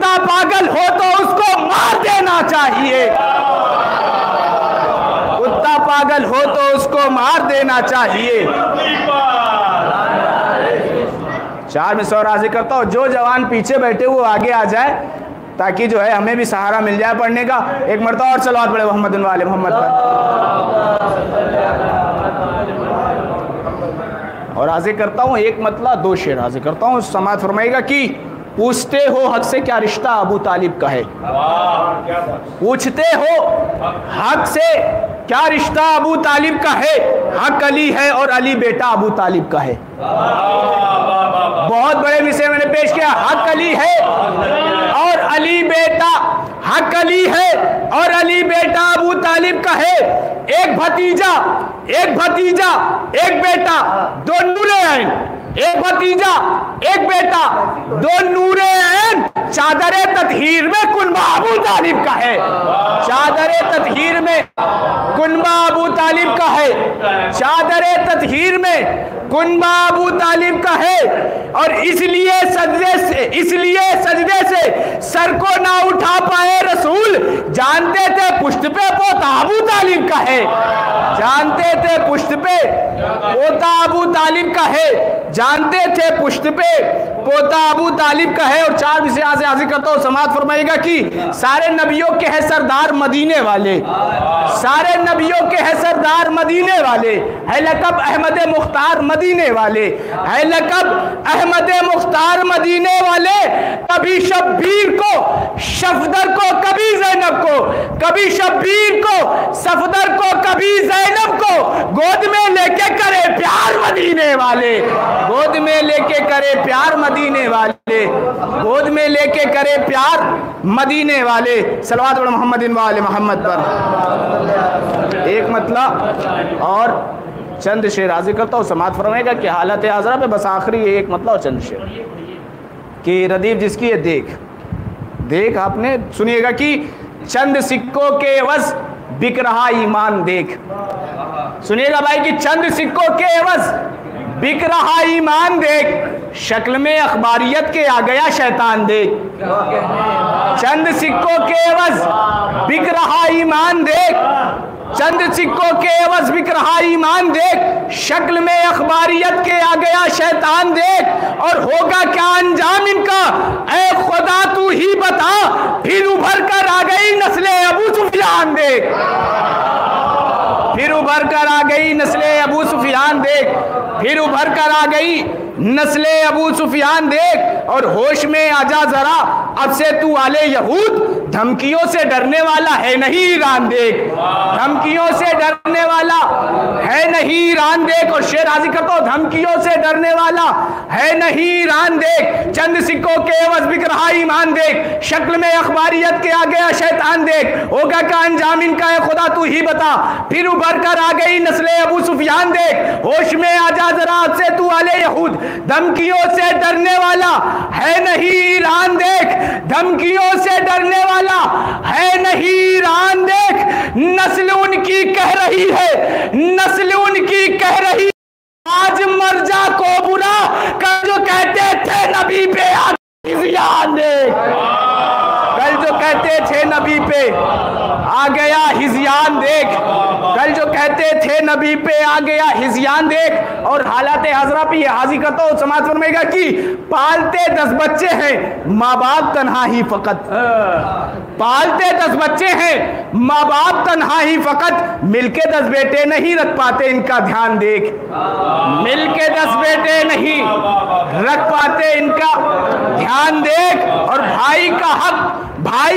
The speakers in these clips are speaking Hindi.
कुत्ता पागल हो तो उसको मार देना चाहिए, कुत्ता पागल हो तो उसको मार देना चाहिए। 4 मिसरा राजी करता हूँ, जो जवान पीछे बैठे वो आगे आ जाए ताकि जो है हमें भी सहारा मिल जाए पढ़ने का। एक मरतबा और सलावत पढ़े मोहम्मद वाले मोहम्मद पर। और राजी करता हूँ एक मतलब 2 शेर राजी करता हूँ, समाअत फरमाएगा कि पूछते हो हक से क्या रिश्ता अबू तालिब का है, पूछते हो हक से क्या रिश्ता अबू तालिब का है, हक अली है और अली बेटा अबू तालिब का है। बहुत बड़े विषय मैंने पेश किया, हक अली है और अली बेटा, हक अली है और अली बेटा अबू तालिब का है। एक भतीजा एक बेटा, 2 नूरे ऐन, एक भतीजा एक बेटा, 2 नूरे ऐन, चादरे ततहीर में कुनबा अबू तालिब का है, चादरे ततहीर में कुनबा अबू तालिब का है, चादरे ततहीर में कुनबा अबू तालिब का है। और इसलिए सजदे से सर को ना उठा पाए रसूल, जानते थे पुश्त पे पोता अबू तालिब का है, जानते थे पुश्त पे पोता अबू तालिब का है, जानते थे पुश्त पे पोता अबू तालिब का है। और 4 विषय यहाँ से हाजिर करता हूँ, समाअत फरमाएगा कि सारे नबियों के हैं सरदार मदीने वाले, सारे नबियों के हैं सरदार मदीने वाले, है लक़ब अहमद मुख्तार मदीने वाले, है लक़ब अहमद मुख्तार मदीने वाले। कभी शब्बीर को सफदर को, कभी ज़ैनब को, कभी शब्बीर को सफदर को, कभी ज़ैनब को गोद में लेके करे प्यार मदीने वाले, गोद में लेके करे प्यार मदीने वाले, गोद में लेके करे प्यार मदीने वाले। सलवात और मोहम्मद वाले मोहम्मद पर। एक मतलब और चंद शेर राजी करता हूँ, समाअत फरमाएगा कि हालत हाज़रा पे बस आखिरी एक मतलब और चंद शेर कि रदीफ जिसकी ये देख आपने सुनिएगा कि चंद सिक्कों के एवज बिक रहा ईमान देख, सुनिएगा भाई कि चंद सिक्कों के एवज बिक रहा ईमान देख, शक्ल में अखबारियत के आ गया शैतान देख, चंद सिक्कों के एवज बिक रहा ईमान देख, चंद सिक्कों के एवज बिक रहा ईमान देख, शक्ल में अखबारियत के आ गया शैतान देख। और होगा क्या अंजाम इनका ऐ खुदा तू ही बता, फिर उभर कर आ गई नस्ले अबू सुफियान देख, फिर उभर कर आ गई नस्ले अबू सुफियान देख, फिर उभर कर आ गई नस्ले अबू सुफियान देख। और होश में आजा जरा अब से तू आले यहूद, धमकियों से डरने वाला है नहीं ईरान देख, धमकियों से डरने वाला है नहीं ईरान देख। और शेर हाजिर करता हूं, धमकियों से डरने वाला है नहीं ईरान देख, चंद सिक्कों के एवज बिक रहा ईमान देख, शक्ल में अखबारियत के आ गया शैतान देख। होगा का अंजाम इनका है खुदा तू ही बता, फिर उभर कर आ गई नस्ले अबू सुफियान देख। होश में आजा जरा अब से तू आले यहूद, धमकियों से डरने वाला है नहीं ईरान देख, धमकियों से डरने वाला है नहीं ईरान देख। नस्ल उनकी कह रही है, नस्ल उनकी कह रही, आज मर्जा को बुरा कल जो कहते थे नबी पे हिज़यान देख, कल जो कहते थे नबी पे आ गया हिज़यान देख, कल जो कहते थे नबी पे आ गया हिज़यान देख। और हालात हाज़रा पे ये हाजिर करता हूँ, समाअत फरमाएगा कि पालते 10 बच्चे हैं माँ बाप तन्हा ही फ़कत, पालते 10 बच्चे हैं माँ बाप तन्हा ही फ़कत, मिलके 10 बेटे नहीं रख पाते इनका ध्यान देख, मिलके 10 बेटे नहीं रख पाते इनका ध्यान देख। और भाई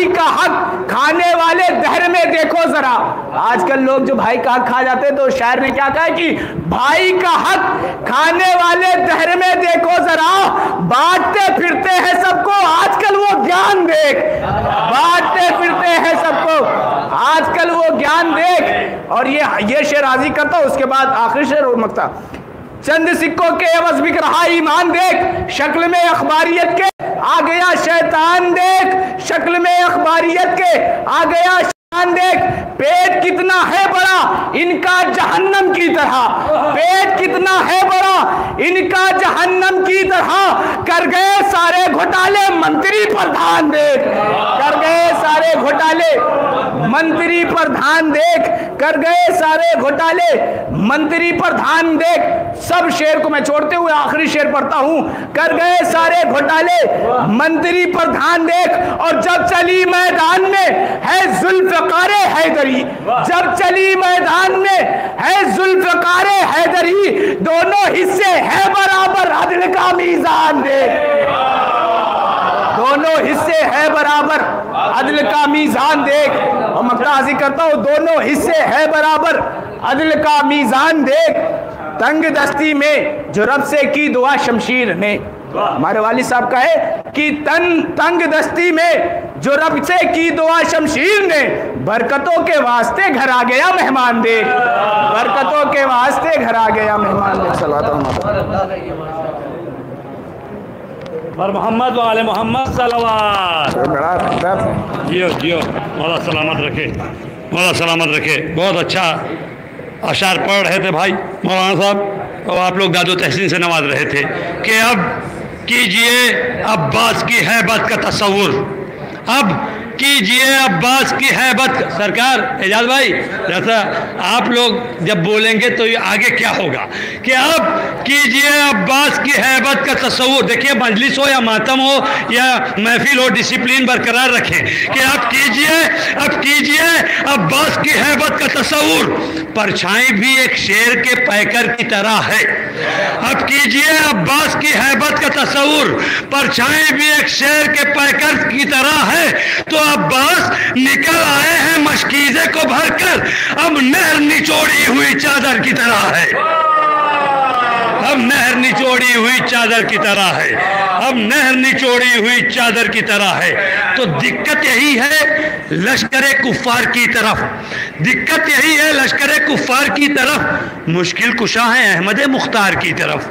का हक खाने वाले दहर में देखो जरा, आजकल लोग जो भाई का हक खा जाते हैं तो शायर ने क्या कहा है कि भाई का हक खाने वाले दहर में देखो जरा, बांटते फिरते हैं सबको आजकल वो ज्ञान देख, बांटते फिरते हैं सबको आजकल वो ज्ञान देख। और ये शेर राजी करता हूं, उसके बाद आखिरी शेर और मकता, चंद सिक्कों के एवज बिक रहा ईमान देख, शक्ल में अखबारियत के आ गया शैतान देख, शक्ल में अखबारियत के आ गया देख, पेट कितना है बड़ा इनका जहन्नम की तरह, पेट कितना है बड़ा इनका जहन्नम की तरह। कर गए सारे घोटाले मंत्री प्रधान देख, कर गए सारे घोटाले मंत्री प्रधान देख, कर गए सारे घोटाले मंत्री प्रधान देख। सब शेर को मैं छोड़ते हुए आखिरी शेर पढ़ता हूं। कर गए सारे घोटाले मंत्री प्रधान देख, और जब चली मैदान में है जुल्फ़िकार हैदरी, जब चली मैदान में है जुल्फ़िकार हैदरी, दोनों हिस्से है बराबर अदल का मीज़ान देख, दोनों हिस्से है बराबर अदल का मीज़ान देख। और मक्ताज़ी करता हूं, दोनों हिस्से है बराबर अदल का मीज़ान देख। तंग दस्ती में जो रब से की दुआ शमशीर ने, हमारे वालिद साहब का है कि तंग दस्ती में जो रब से की दुआ शमशीर ने, बरकतों के वास्ते घर आ गया मेहमान देख, बरकतों के वास्ते घर आ गया मेहमान देख। पर मोहम्मद वाले मोहम्मद सलवात। जियो जियो, मौला सलामत रखे, मौला सलामत रखे। बहुत अच्छा अशार पढ़ रहे थे भाई मौलाना साहब, और आप लोग दादो तहसीन से नवाज रहे थे कि अब कीजिए अब्बास की हैबत का तस्वुर, अब कीजिए अब्बास की हैबत। सरकार एजाज भाई, जैसा आप लोग जब बोलेंगे तो ये आगे क्या होगा कि अब कीजिए अब्बास की हैबत का तस्वुर। देखिए मजलिस हो या मातम हो या महफिल हो, डिसिप्लिन बरकरार रखें कि अब कीजिए अब्बास की हैबत का तस्वुर। परछाई भी एक शेर के पैकर की तरह है, अब कीजिए अब्बास की हैबत का तस्वुर। परछाई भी एक शेर के पैकर की तरह है, तो अब्बास निकल आए हैं मशकीज़े को भरकर, अब नहर निचोड़ी हुई चादर की तरह है, अब नहर निचोड़ी हुई चादर की तरह है, अब नहर निचोड़ी हुई चादर की तरह है। तो दिक्कत यही है लश्करे कुफ़ार की तरफ, दिक्कत यही है लश्करे कुफ़ार की तरफ। मुश्किल कुशा है अहमद मुख्तार की तरफ,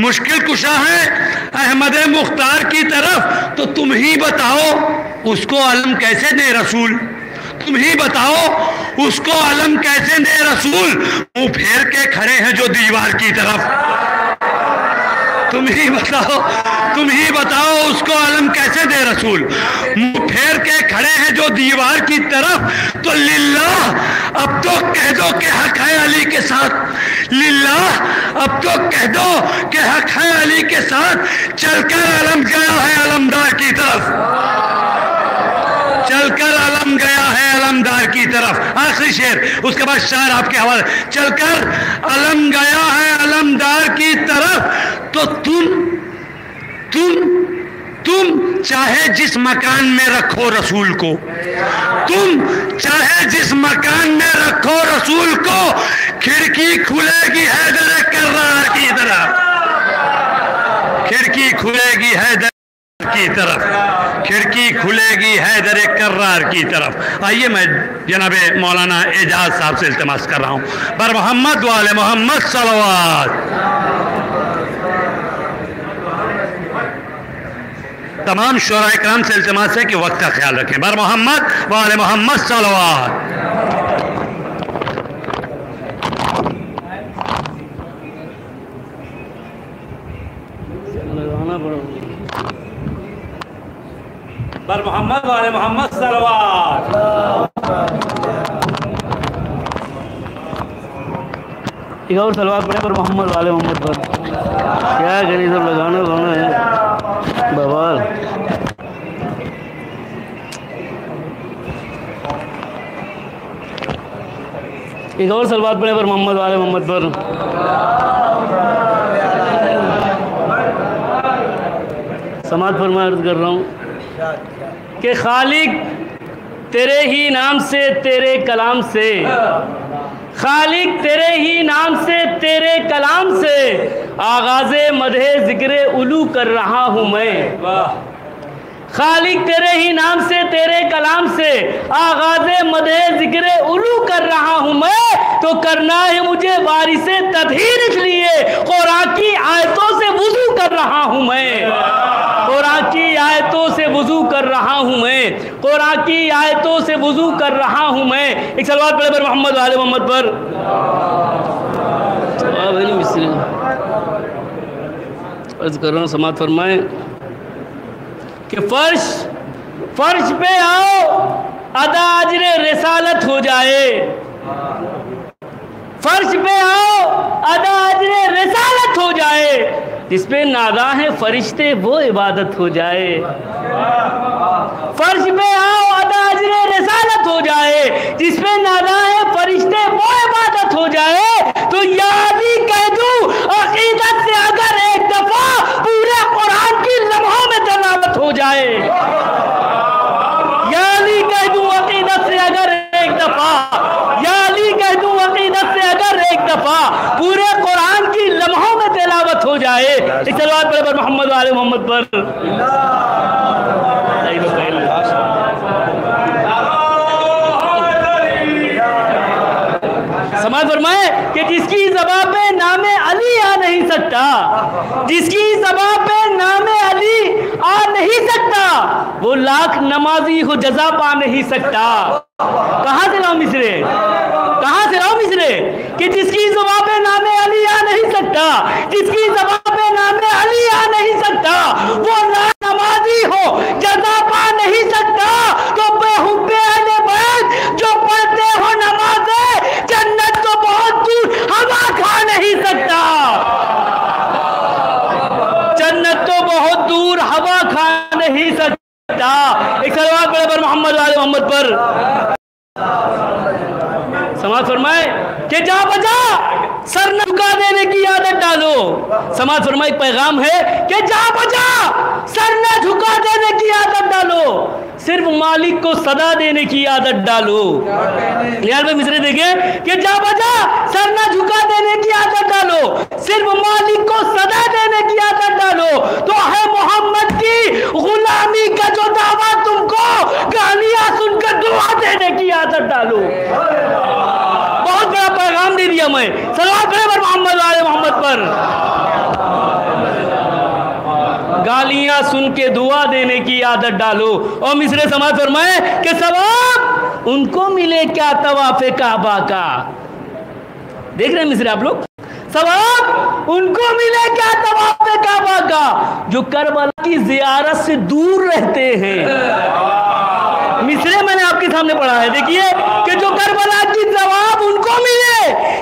मुश्किल कुशा है अहमद मुख्तार की तरफ। तो तुम ही बताओ उसको अलम कैसे दे रसूल, तुम ही बताओ उसको अलम कैसे दे रसूल। मुंह फेर के खड़े हैं जो दीवार की तरफ, तुम ही बताओ उसको अलम कैसे दे रसूल। मुंह फेर के खड़े हैं जो दीवार की तरफ। तो लिल्लाह अब तो कह दो कि हक है अली के साथ, लिल्लाह अब तो कह दो कि हक है अली के साथ। चलकर अलम गया है अलमदार की तरफ, चलकर अलम गया है अलमदार की तरफ। आखिरी शेर, उसके बाद शायर आपके हवाले। चलकर अलम गया है अलमदार की तरफ। तो तुम चाहे जिस मकान में रखो रसूल को, तुम चाहे जिस मकान में रखो रसूल को, खिड़की खुलेगी हैदर कर्रार की तरफ, खिड़की खुलेगी हैदर की तरफ, खिड़की खुलेगी हैदर कर्रार की तरफ। आइए मैं जनाबे मौलाना एजाज साहब से इल्तिमास कर रहा हूँ, बर मोहम्मद वाले मोहम्मद सलवात। तमाम शुरा इकराम से इल्तिमास है कि वक्त का ख्याल रखें। बर मोहम्मद वाले मोहम्मद सलवात। बर मोहम्मद वाले मोहम्मद सलवात। एक और सलवात पड़े पर मोहम्मद वाले मोहम्मद पर। क्या करें, सब लगाना है बवाल। एक और सलवात पड़े पर मोहम्मद वाले मोहम्मद पर। समाज फरमा अर्ज कर रहा हूँ कि खालिक तेरे ही नाम से तेरे कलाम से, खालिक तेरे ही नाम से तेरे कलाम से आगाज़े मदहे ज़िक्र उलू कर रहा हूँ मैं। खालिक तेरे ही नाम से तेरे कलाम से आगाज़े मदहे ज़िक्र उलू कर रहा हूँ मैं। तो करना है मुझे वारिसे तत्हीर, इसलिए कुरान की आयतों से वुज़ू कर रहा हूँ मैं। कुरान की आयतों से वुजू कर रहा हूँ मैं, कुरान की आयतों से वुजू कर रहा हूँ मैं। एक सलवात पढ़े पर मोहम्मद वाले मोहम्मद पर। मिस्री अर्ज कर रहा हूँ, समात फरमाए कि फर्श पे आओ अदा अजरे रिसालत हो जाए, फर्श पे आओ अदा अजरे रिसालत हो जाए, जिस पे नादा है फरिश्ते वो इबादत हो जाए। फर्श पे आओ अदा अजरे रिसालत हो जाए, जिस पे नादा है फरिश्ते वो इबादत हो जाए। तो याद ही कह दूं अकीदत से अगर एक दफा पूरे कुरान की लम्हों में तलावत हो जाए, याद ही कह दूं अकीदत से अगर एक दफा, याद ही कह दूं अकीदत से अगर एक दफा पूरे कुरान की लम्हों में तिलावत हो जाए। इस सलवात पर मोहम्मद वाले मोहम्मद पर। समाज फरमाए कि जिसकी ज़बान पे नामे अली आ नहीं सकता, जिसकी ज़बान पे नामे अली आ नहीं सकता, वो लाख नमाजी हो जजा पा नहीं सकता। कहाँ से लाओ मिसरे, कहाँ से लाओ मिसरे कि जिसकी ज़बान पे नामे अली आ नहीं सकता, जिसकी ज़बान पे नामे अली आ नहीं सकता, वो लाख नमाजी हो जजा पा नहीं सकता। तो बेहुब्बे अहले बैत जो पढ़ते हो नमाज़े, जन्नत तो बहुत दूर हवा खा नहीं सकता, जन्नत तो बहुत दूर हवा खा नहीं सकता। एक सलवात पढ़े पर मोहम्मद वाले मोहम्मद पर। समाज फरमाए कि जा बजा सर न झुका देने की आदत डालो। समाज फरमाए पैगाम है कि जा बजा सर न झुका देने की आदत डालो, सिर्फ मालिक को सदा देने की आदत डालो। यहाँ पे मिसरे देखें कि जा बजा सर न झुका देने की आदत डालो, सिर्फ मालिक को सदा देने की आदत डालो। तो है मोहम्मद की गुलामी का जो दावा तुमको, गालियां सुनकर दुआ देने की आदत डालो। बहुत बड़ा पैगाम दे दिया मैं। सलावत पर मोहम्मद वाले मोहम्मद पर। गालियां सुन के दुआ देने की आदत डालो। और मिसरे समाज फरमाए कि सवाब उनको मिले क्या तवाफे काबा का। देख रहे हैं मिसरे आप लोग, सवाब उनको मिले क्या तवाफे काबा का जो करबला की जियारत से दूर रहते हैं। मिसरे मैंने आपके सामने पढ़ा है, देखिए कि जो करबला की सवाब उनको मिले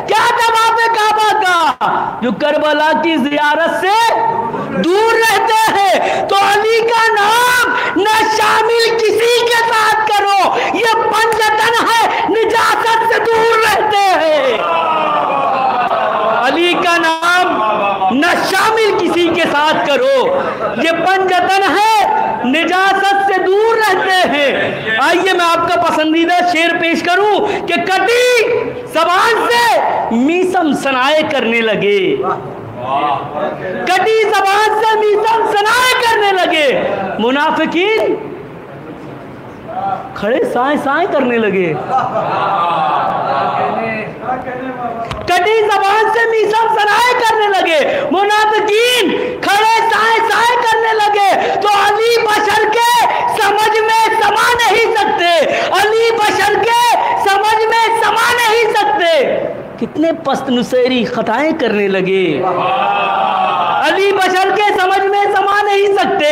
क्या तवाफे काबा का जो करबला की जियारत से दूर रहते हैं। तो अली का नाम न शामिल किसी के साथ करो, ये पंजतन है, निजात से दूर रहते हैं। अली का नाम न शामिल किसी के साथ करो, ये पंजतन है, निजात से दूर रहते हैं। आइए मैं आपका पसंदीदा शेर पेश करूं कि कटी जबान से मीसम सनाए करने लगे, कटी जबान से मीसम सनाए करने लगे, मुनाफिकीन खड़े साए साए करने लगे। कटी जबान से मीसम सनाए करने लगे, मुनाफिकीन खड़े साए साए करने लगे। तो अली बशर के समझ में समा नहीं सकते, अली बशर के समझ में समा नहीं सकते। कितने पस्त नुसैरी खताएं करने लगे। अली बशर के समझ में समा नहीं सकते,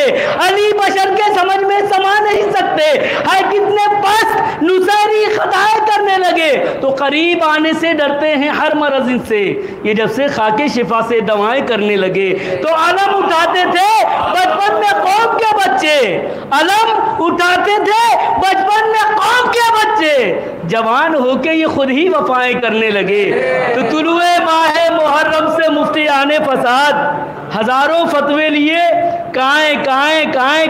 अली बशर के समझ में समा नहीं सकते। है कितने पस्त नुसैरी खताएं करने लगे। तो करीब आने से डरते हैं हर मरज़ से, ये जब से खाके शिफा से दवाएं करने लगे। तो अलम उठाते थे बचपन में कौम के बच्चे, अलम उठाते थे बचपन में कौम के बच्चे, जवान होके ये खुद ही वफाएं करने लगे। तो तुलुए माहे मुहर्रम से मुफ्ती आने फसाद हजारों फतवे लिए काएं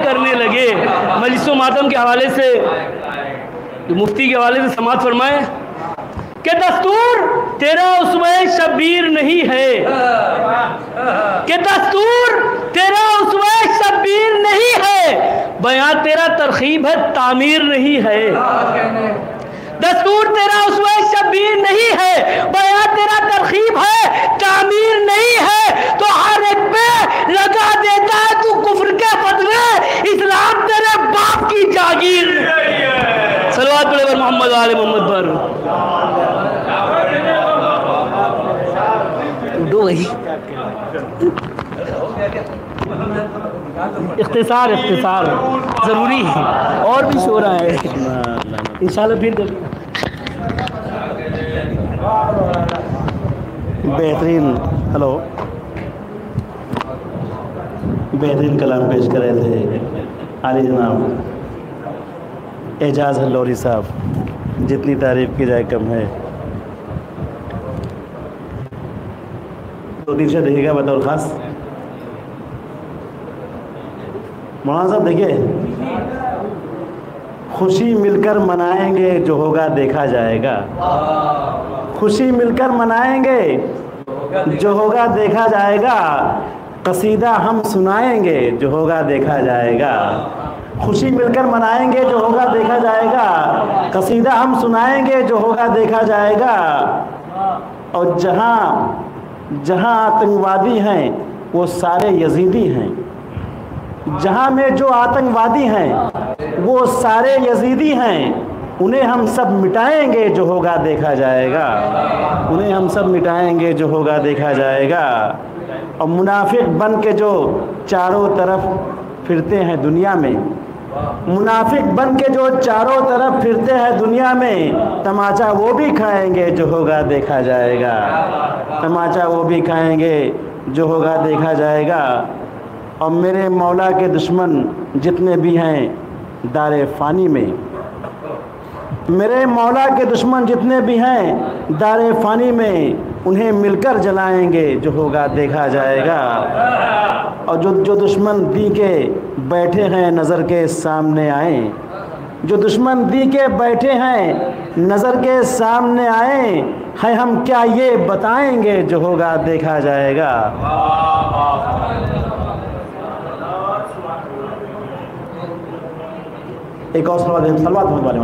करने लगे। मजलिसो मातम के हवाले से, मुफ्ती के हवाले से समात फरमाए कि दस्तूर तेरा उसमें शब्बीर नहीं है, कि दस्तूर तेरा उसमें शब्बीर नहीं है, बयां तेरा तरकीब है तामीर नहीं है। दस्तूर तेरा उसवे शबीर नहीं है, बयां तेरा तरकीब है, तामीर नहीं है, तो हर एक पे लगा देता है तू कुफ्र के बदले, इस्लाम तेरे बाप की जागीर। सलवात पढ़े मोहम्मद वाले मोहम्मद पर। दो वही इख्तिसार ज़रूरी है, और भी शोरा है इंशाल्लाह फिर बेहतरीन हेलो बेहतरीन कलाम पेश कर रहे थे आली जनाब एजाज लौरी साहब, जितनी तारीफ़ की जाए कम है। तो दिन से देखिएगा बतौर ख़ास मौलाना साहब, देखिए खुशी मिलकर मनाएंगे जो होगा देखा जाएगा, खुशी मिलकर मनाएंगे जो होगा देखा जाएगा, कसीदा हम सुनाएंगे जो होगा देखा जाएगा, खुशी मिलकर मनाएंगे जो होगा देखा जाएगा, कसीदा हम सुनाएंगे जो होगा देखा जाएगा। और जहाँ जहाँ आतंकवादी हैं वो सारे यजीदी हैं, जहाँ में जो आतंकवादी हैं वो सारे यजीदी हैं, उन्हें हम सब मिटाएंगे जो होगा देखा जाएगा, उन्हें हम सब मिटाएंगे जो होगा देखा जाएगा। और मुनाफिक बन के जो चारों तरफ फिरते हैं दुनिया में, मुनाफिक बन के जो चारों तरफ फिरते हैं दुनिया में, तमाचा वो भी खाएंगे जो होगा देखा जाएगा, तमाचा वो भी खाएंगे जो होगा देखा जाएगा। और मेरे मौला के दुश्मन जितने भी हैं दारे फ़ानी में, मेरे मौला के दुश्मन जितने भी हैं दारे फ़ानी में, उन्हें मिलकर जलाएंगे जो होगा देखा जाएगा। और जो दुश्मन दी के बैठे हैं नज़र के सामने आए, जो दुश्मन दी के बैठे हैं नज़र के सामने आए, हैं हम क्या ये बताएंगे जो होगा देखा जाएगा। एक और सलवात वाले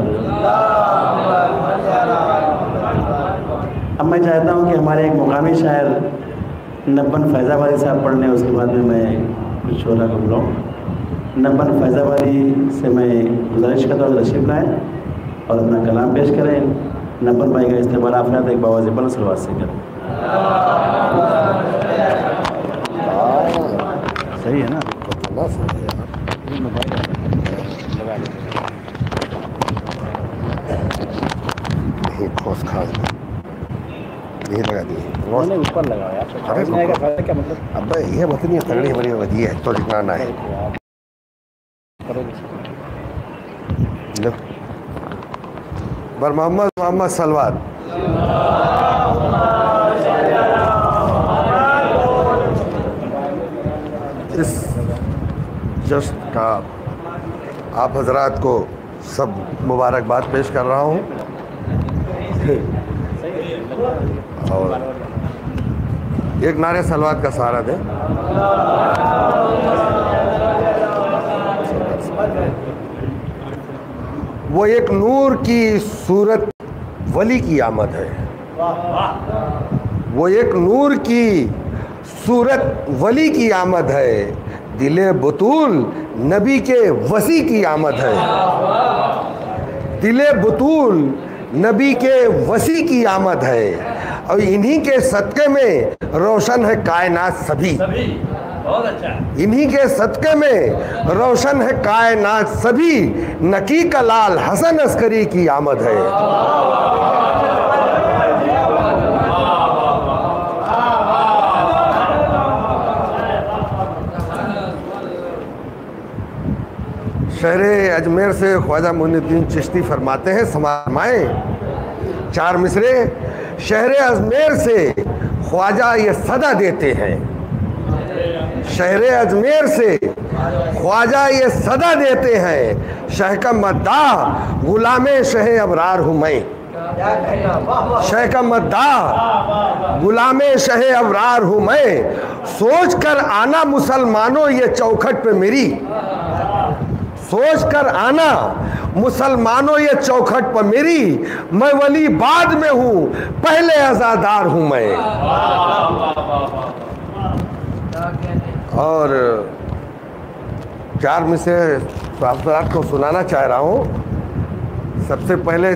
अब मैं चाहता हूँ कि हमारे एक मुकामी शायर नब्बन फैज़ाबादी साहब पढ़ने, उसके बाद में मैं कुछ शोरा को बुलाऊँ। नब्बन फैज़ाबादी से मैं गुजारिश करता हूँ तशरीफ़ लाएँ और अपना कलाम पेश करें। नब्बन भाई का इस्तेमाल आपने एक बावाज़ बुलंद सलवात से करें। सही है ना? ठोस खास यही लगा दिए, ऊपर लगाओ यार, क्या मतलब? अब ये बतनी तगड़ी बड़ी वधी है तो ठिकाना है। लो बर मोहम्मद सलवात। इस जश्न का आप हजरात को सब मुबारकबाद पेश कर रहा हूँ और एक नारे सलवात का सहारा दें। वो एक नूर की सूरत वली की आमद है, वो एक नूर की सूरत वली की आमद है, दिले बतूल नबी के वसी की आमद है, दिले बतूल नबी के वसी की आमद है। और इन्हीं के सदक़े में रोशन है कायनात सभी, इन्हीं के सदक़े में रोशन है कायनात सभी, नकी का लाल हसन अस्करी की आमद है। शहरे अजमेर से ख्वाजा मोइनुद्दीन चिश्ती फरमाते हैं, समाए चार मिसरे। शहरे अजमेर से ख्वाजा ये सदा देते हैं, शहरे अजमेर से ख्वाजा ये सदा देते हैं, शह का मद्दाह गुलामे शह अबरार हूँ मैं, शह का मद्दाह गुलामे शह अबरार हूँ मैं, सोच कर आना मुसलमानों ये चौखट पे मेरी, सोच कर आना मुसलमानों ये चौखट पर मेरी, मैं वली बाद में हूं, पहले अज़ादार हूं मैं। और 4 में से साहब को सुनाना चाह रहा हूं। सबसे पहले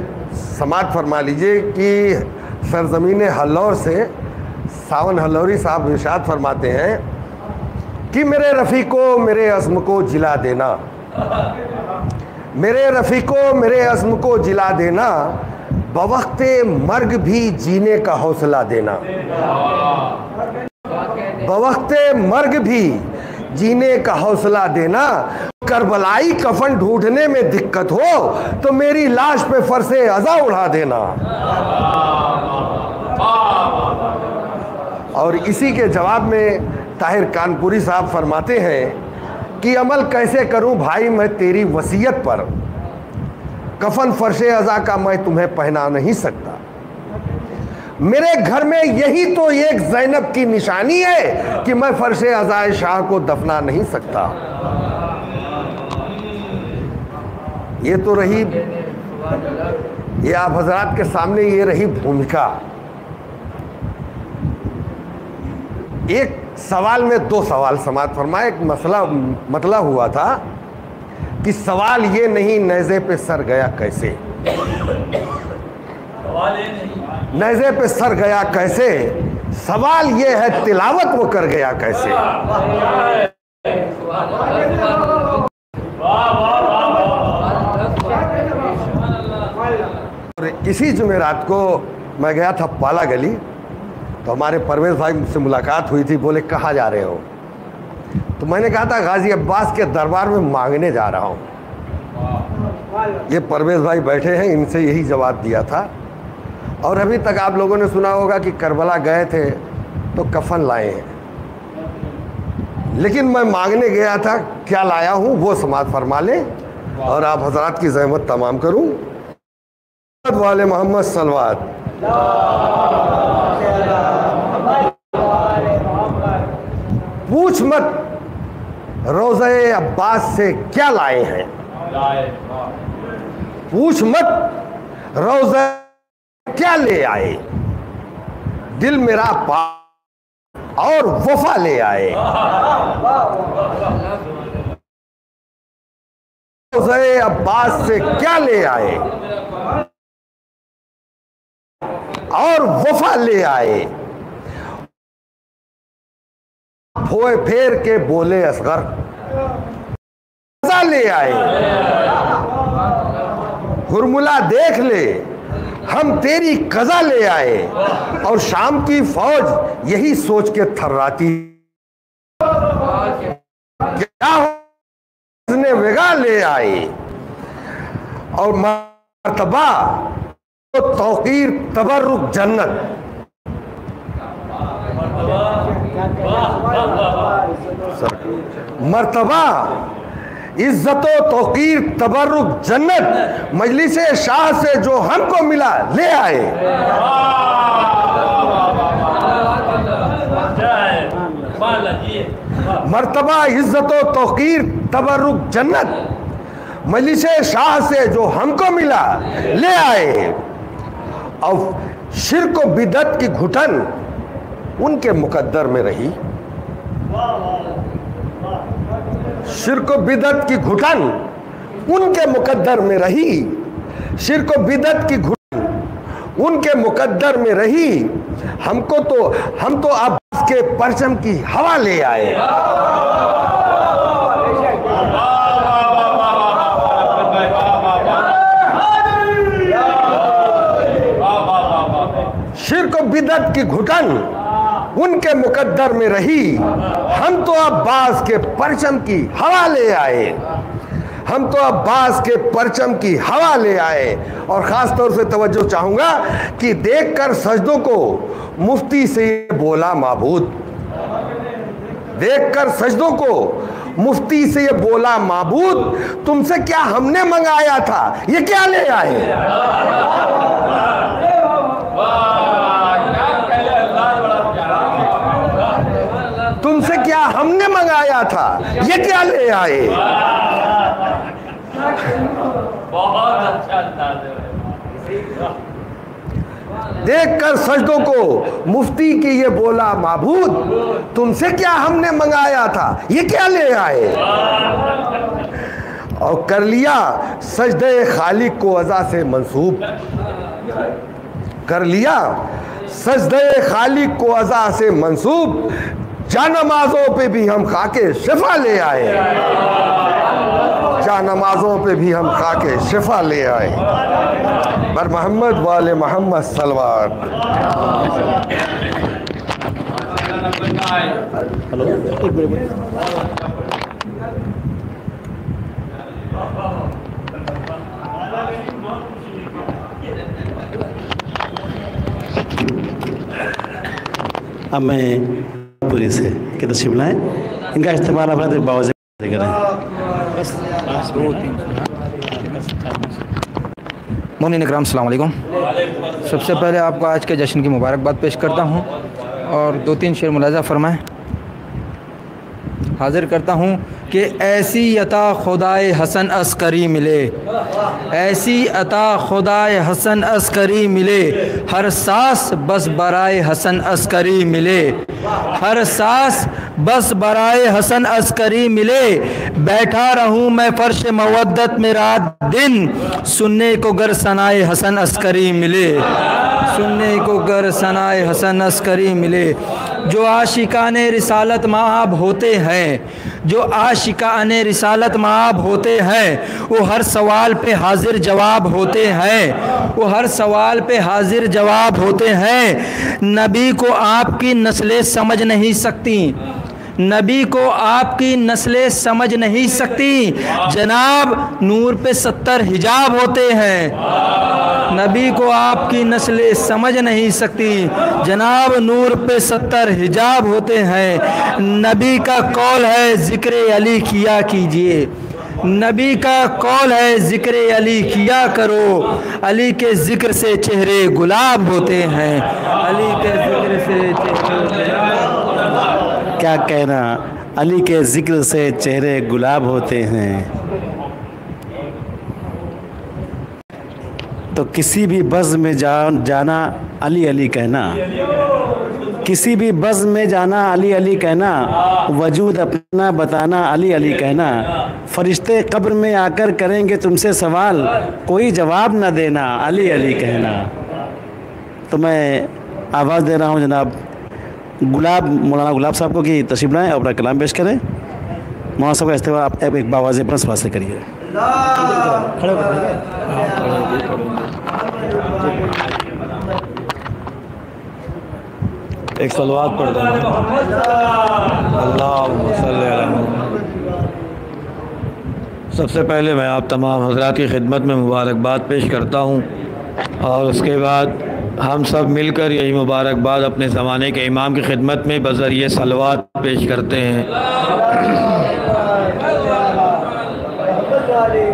समात फरमा लीजिए कि सरजमीन हल्लौर से सावन हल्लौरी साहब इरशाद फरमाते हैं कि मेरे रफ़ीको मेरे अज़्म को जिला देना, मेरे रफ़ीको मेरे अज़्म को जिला देना, बवक़्ते मर्ग भी जीने का हौसला देना, बवक़्ते मर्ग भी जीने का हौसला देना। करबलाई कफन ढूंढने में दिक्कत हो तो मेरी लाश पे फरसे अज़ा उड़ा देना। और इसी के जवाब में ताहिर कानपुरी साहब फरमाते हैं कि अमल कैसे करूं भाई मैं तेरी वसीयत पर, कफन फरशे अज़ा का मैं तुम्हें पहना नहीं सकता। मेरे घर में यही तो एक ज़ैनब की निशानी है कि मैं फरशे अज़ाए शाह को दफना नहीं सकता। ये तो रही, ये आप हजरात के सामने ये रही भूमिका। एक सवाल में 2 सवाल समात फरमाए। एक मतला हुआ था कि सवाल ये नहीं नेज़े पे सर गया कैसे, नेज़े पे सर गया कैसे, सवाल ये है तिलावत वो कर गया कैसे। और इसी जुमेरात को मैं गया था पाला गली, तो हमारे परवेज़ भाई से मुलाकात हुई थी। बोले कहाँ जा रहे हो? तो मैंने कहा था गाजी अब्बास के दरबार में मांगने जा रहा हूँ। ये परवेज़ भाई बैठे हैं, इनसे यही जवाब दिया था। और अभी तक आप लोगों ने सुना होगा कि करबला गए थे तो कफन लाए हैं, लेकिन मैं मांगने गया था, क्या लाया हूँ वो समात फरमा लें और आप हजरात की ज़हमत तमाम करूँ। वाले मोहम्मद सलवात। पूछ मत रोज़े अब्बास से क्या लाए हैं, पूछ मत रोज़े क्या ले आए, दिल मेरा पा और वफा ले आए। रोज़े अब्बास से क्या ले आए और वफा ले आए। फोए फेर के बोले असगर ले आए। हुरमुला देख ले हम तेरी कज़ा ले आए। और शाम की फौज यही सोच के थर्राती, क्या ने वेगा ले आए। और मर्तबा तो तौकीर तबर्रुक जन्नत, मर्तबा इज्जतो तौकीर तबर्रुक जन्नत, मजलिसे शाह से जो हमको मिला ले आए। मर्तबा इज्जतो तौकीर तबर्रुक जन्नत, मजलिसे शाह से जो हमको मिला ले आए। और शिर्क व बिदअत की घुटन उनके मुकद्दर में रही, शिर्क व बिदअत की घुटन उनके मुकद्दर में रही, शिर्क व बिदअत की घुटन उनके मुकद्दर में रही। हम तो अब्बास के परचम की हवा ले आए। शिर्क व बिदअत की घुटन उनके मुकद्दर में रही, हम तो अब्बास के परचम की हवा ले आए। हम तो अब्बास के परचम की हवा ले आए। और ख़ास तौर से तवज्जो चाहूँगा कि देखकर सजदों को मुफ्ती से बोला माबूद, देखकर सजदों को मुफ्ती से ये बोला माबूद, तुमसे क्या हमने मंगाया था ये क्या ले आए। तुमसे क्या हमने मंगाया था ये क्या ले आए। बहुत अच्छा अंदाज है। देखकर सजदों को मुफ्ती की ये बोला माबूद, तुमसे क्या हमने मंगाया था, ये क्या ले आए। और कर लिया सजदे खालिक को अज़ा से मंसूब, कर लिया सजदे खालिक को अज़ा से मंसूब, जा नमाजों पे भी हम खाके शिफा ले आए, जा नमाजों पे भी हम खाके शिफा ले आए। बर मोहम्मद वाले मोहम्मद सलवार। हेलो, एक मिनट। अब मैं पूरी से कि तशरीफ लाएँ, इनका इस्तेमाल अपने बाबा से करें। मोमिन इकराम अस्सलाम वालेकुम। सबसे पहले आपको आज के जश्न की मुबारकबाद पेश करता हूँ और 2-3 शेर मुलाज़ा फरमाएं। हाजिर करता हूँ कि ऐसी अता खुदाए हसन अस्करी मिले, ऐसी अता खुदाए हसन अस्करी मिले, हर सांस बस बराए हसन अस्करी मिले, हर सांस बस बराए हसन अस्करी मिले, बैठा रहूँ मैं फर्श मवद्दत में रात दिन, सुनने को गर सनाए हसन अस्करी मिले, सुनने को गर सनाए हसन अस्करी मिले। जो आशिकाने रिसालत माब होते हैं, जो आशिकाने रिसालत माब होते हैं, वो हर सवाल पे हाजिर जवाब होते हैं, वो हर सवाल पे हाजिर जवाब होते हैं। नबी को आपकी नस्लें समझ नहीं सकती, नबी को आपकी नस्लें समझ नहीं सकती, जनाब नूर पे 70 हिजाब होते हैं। नबी को आपकी नस्लें समझ नहीं सकती, जनाब नूर पे 70 हिजाब होते हैं। नबी का कौल है ज़िक्र अली किया कीजिए, नबी का कौल है ज़िक्र अली किया करो, अली के ज़िक्र से चेहरे गुलाब होते हैं, अली के ज़िक्र से चेहरे क्या कहना, अली के ज़िक्र से चेहरे गुलाब होते हैं। तो किसी भी बज़्म में जाना अली अली कहना, किसी भी बज़्म में जाना अली अली कहना, वजूद अपना बताना अली अली कहना, फरिश्ते कब्र में आकर करेंगे तुमसे सवाल, कोई जवाब न देना अली अली कहना। तो मैं आवाज़ दे रहा हूँ जनाब मौलाना गुलाब साहब को कि तशरीफ लाएँ और अपना कलाम पेश करें। मौलाना साहब का इस्तेमाल आप एक बावाज़ अपना सवाल से करिए। एक सलवात पढ़ दें। अल्लाहुम्मा सल्ली अला मुहम्मद। सबसे पहले मैं आप तमाम हज़रात की खिदमत में मुबारकबाद पेश करता हूँ और उसके बाद हम सब मिलकर यही मुबारकबाद अपने ज़माने के इमाम की खिदमत में बज़रिए सलवात पेश करते हैं।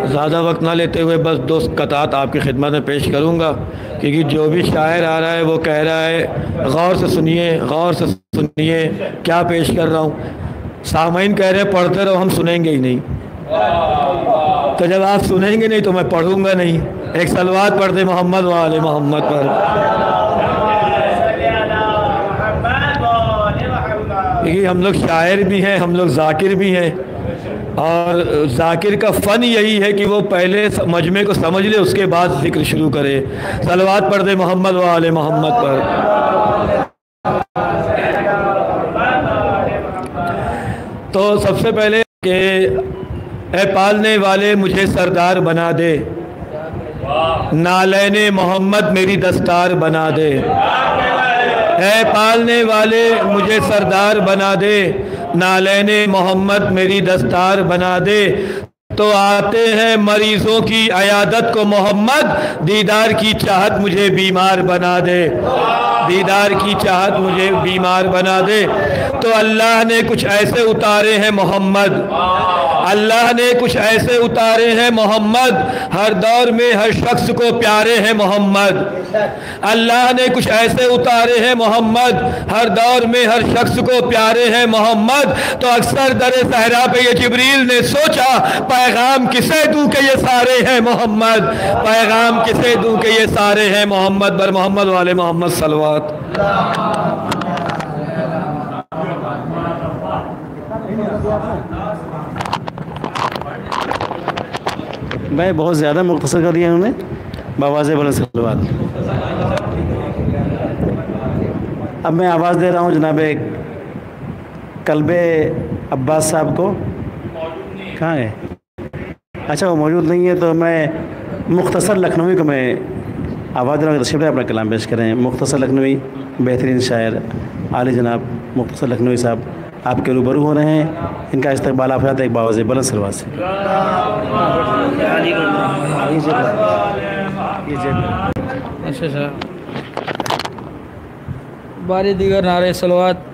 ज़्यादा वक्त ना लेते हुए बस 2 कतात आपकी खिदमत में पेश करूँगा, क्योंकि जो भी शायर आ रहा है वो कह रहा है गौर से सुनिए, गौर से सुनिए क्या पेश कर रहा हूँ। सामईन कह रहे हैं पढ़ते रहो, हम सुनेंगे ही नहीं। तो जब आप सुनेंगे नहीं तो मैं पढ़ूँगा नहीं। एक सलवात पढ़ते मोहम्मद वाले मोहम्मद पर। क्योंकि हम लोग शायर भी हैं, हम लोग ज़ाकिर भी हैं, और ज़ाकिर का फ़न यही है कि वो पहले मजमे को समझ ले, उसके बाद ज़िक्र शुरू करे। सलवात पढ़ दे मोहम्मद वाले मोहम्मद पर। तो सबसे पहले कि ए पालने वाले मुझे सरदार बना दे, नालैने मोहम्मद मेरी दस्तार बना दे। ए पालने वाले मुझे सरदार बना दे, नालैने मोहम्मद मेरी दस्तार बना दे। तो आते हैं मरीजों की अयादत को मोहम्मद, दीदार की चाहत मुझे बीमार बना दे, दीदार की चाहत मुझे बीमार बना दे। तो अल्लाह ने कुछ ऐसे उतारे हैं मोहम्मद, अल्लाह ने कुछ ऐसे उतारे हैं मोहम्मद, हर दौर में हर शख्स को प्यारे हैं मोहम्मद। अल्लाह ने कुछ ऐसे उतारे हैं मोहम्मद, हर दौर में हर शख्स को प्यारे हैं मोहम्मद। तो अक्सर दर सहरा पे ये जिब्रील ने सोचा, पैगाम किसे दूं कि ये सारे हैं मोहम्मद, पैगाम किसे दूं कि ये सारे हैं मोहम्मद। बर मोहम्मद वाले मोहम्मद सलवात। मैं बहुत ज़्यादा मुख्तसर कर दिया उन्होंने, बावाज़ बुलंद सलवात। अब मैं आवाज़ दे रहा हूँ जनाब कल्बे अब्बास साहब को। कहाँ है? अच्छा, वो मौजूद नहीं है, तो मैं मुख्तसर लखनवी को मैं आवाज़ दे रहा हूँ, तशरीफ़ अपना कलाम पेश करें। मुख्तसर लखनवी बेहतरीन शायर आली जनाब मुख्तसर लखनवी साहब आपके रूबरू हो रहे हैं। इनका इस्तकबाल आप एक बावाज़ बुलंद सलवात से। अच्छा, बारी दीगर नारे सलवात।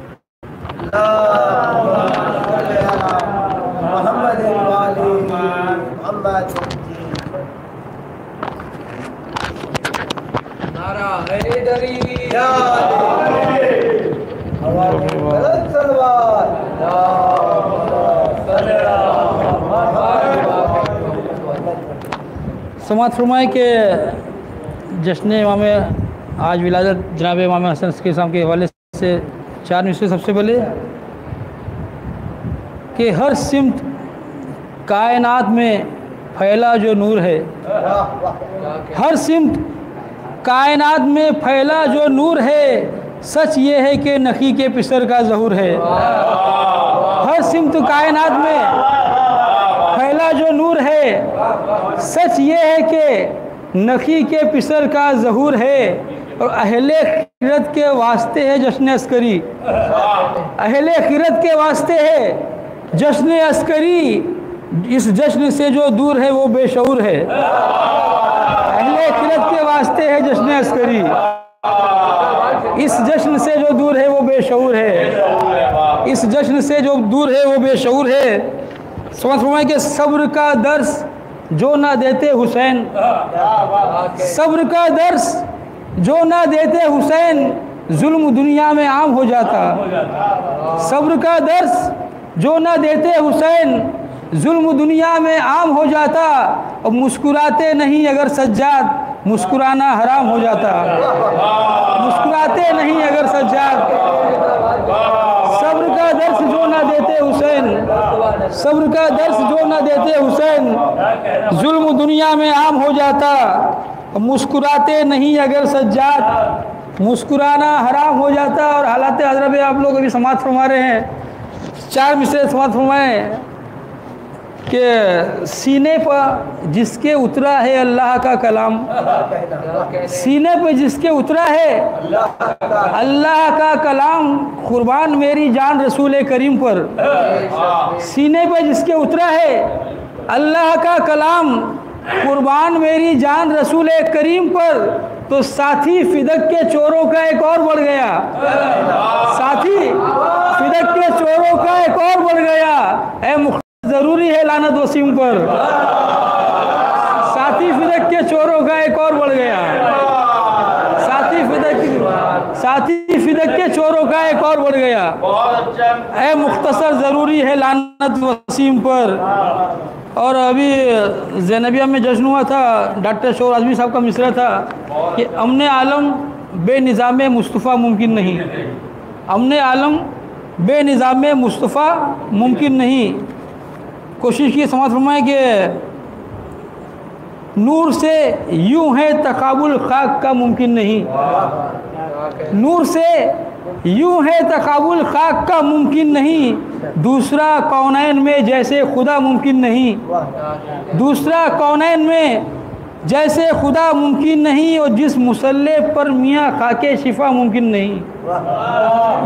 समात फरमाए के जश्न इमाम आज विलादत जनाब इमाम हसन के साहब के हवाले से 4 मिसरे। सबसे पहले कि हर सिमत कायनात में फैला जो नूर है, हर सिमत कायनात में फैला जो नूर है, सच ये है कि नखी के पिसर का ज़हूर है। हर सिमत कायनात में फैला जो नूर है, सच ये है कि नखी के पिसर का ज़हूर है। और अहले खिरत के वास्ते है जश्न अस्करी, अहले खिरत के वास्ते है जश्न अस्करी। इस जश्न से जो दूर है वो बेशऊर है। अहले खिरत के वास्ते है जश्न अस्करी, इस जश्न से जो दूर है वो बेशऊर है। इस जश्न से जो दूर है वो बेशऊर है। समझ फरमाए कि सब्र का दर्स जो ना देते हुसैन, सब्र का दर्स जो ना देते हुसैन, जुल्म दुनिया में आम हो जाता। सब्र का दर्स जो ना देते हुसैन, जुल्म दुनिया में आम हो जाता। और मुस्कुराते नहीं अगर सज्जाद, मुस्कुराना हराम हो जाता। मुस्कुराते नहीं अगर सज्जाद, सब्र का दर्स जो ना देते हुसैन, सब्र का दर्स जो ना देते हुसैन, जुल्म दुनिया में आम हो जाता। मुस्कुराते नहीं अगर सज्जाद, मुस्कुराना हराम हो जाता। और हालात हज़रत आप लोग अभी समात फरमा रहे हैं, 4 मिसरे समात फरमाए कि सीने पर जिसके उतरा है अल्लाह का कलाम, सीने पर जिसके उतरा है अल्लाह का कलाम, कुर्बान मेरी जान रसूल करीम पर। सीने पर जिसके उतरा है अल्लाह का कलाम, कुर्बान मेरी जान रसूल करीम पर। तो साथी फिदक के चोरों का एक और बढ़ गया, साथी फिदक के चोरों का एक और बढ़ गया। ए जरूरी है लानत वसीम पर, साथी फिदक के चोरों का एक और बढ़ गया। साथी फिदक के चोरों का एक और बढ़ गया। ए मुख्तसर ज़रूरी है लानत वसीम पर। और अभी ज़ैनबिया में जश्न हुआ था, डॉक्टर शोर आज़मी साहब का मिसरा था कि अमन आलम बेनिज़ाम मुस्तफ़ा मुमकिन नहीं, अमन आलम बेनिज़ाम मुस्तफ़ा मुमकिन नहीं। कोशिश की समात फरमाए कि नूर से यूं है तकाबुल खाक का मुमकिन नहीं, नूर से यूं है तकाबुल खाक का मुमकिन नहीं। दूसरा कौनैन में जैसे खुदा मुमकिन नहीं, दूसरा कौनैन में जैसे खुदा मुमकिन नहीं। और जिस मुसल्ले पर मियाँ खाके शिफा मुमकिन नहीं,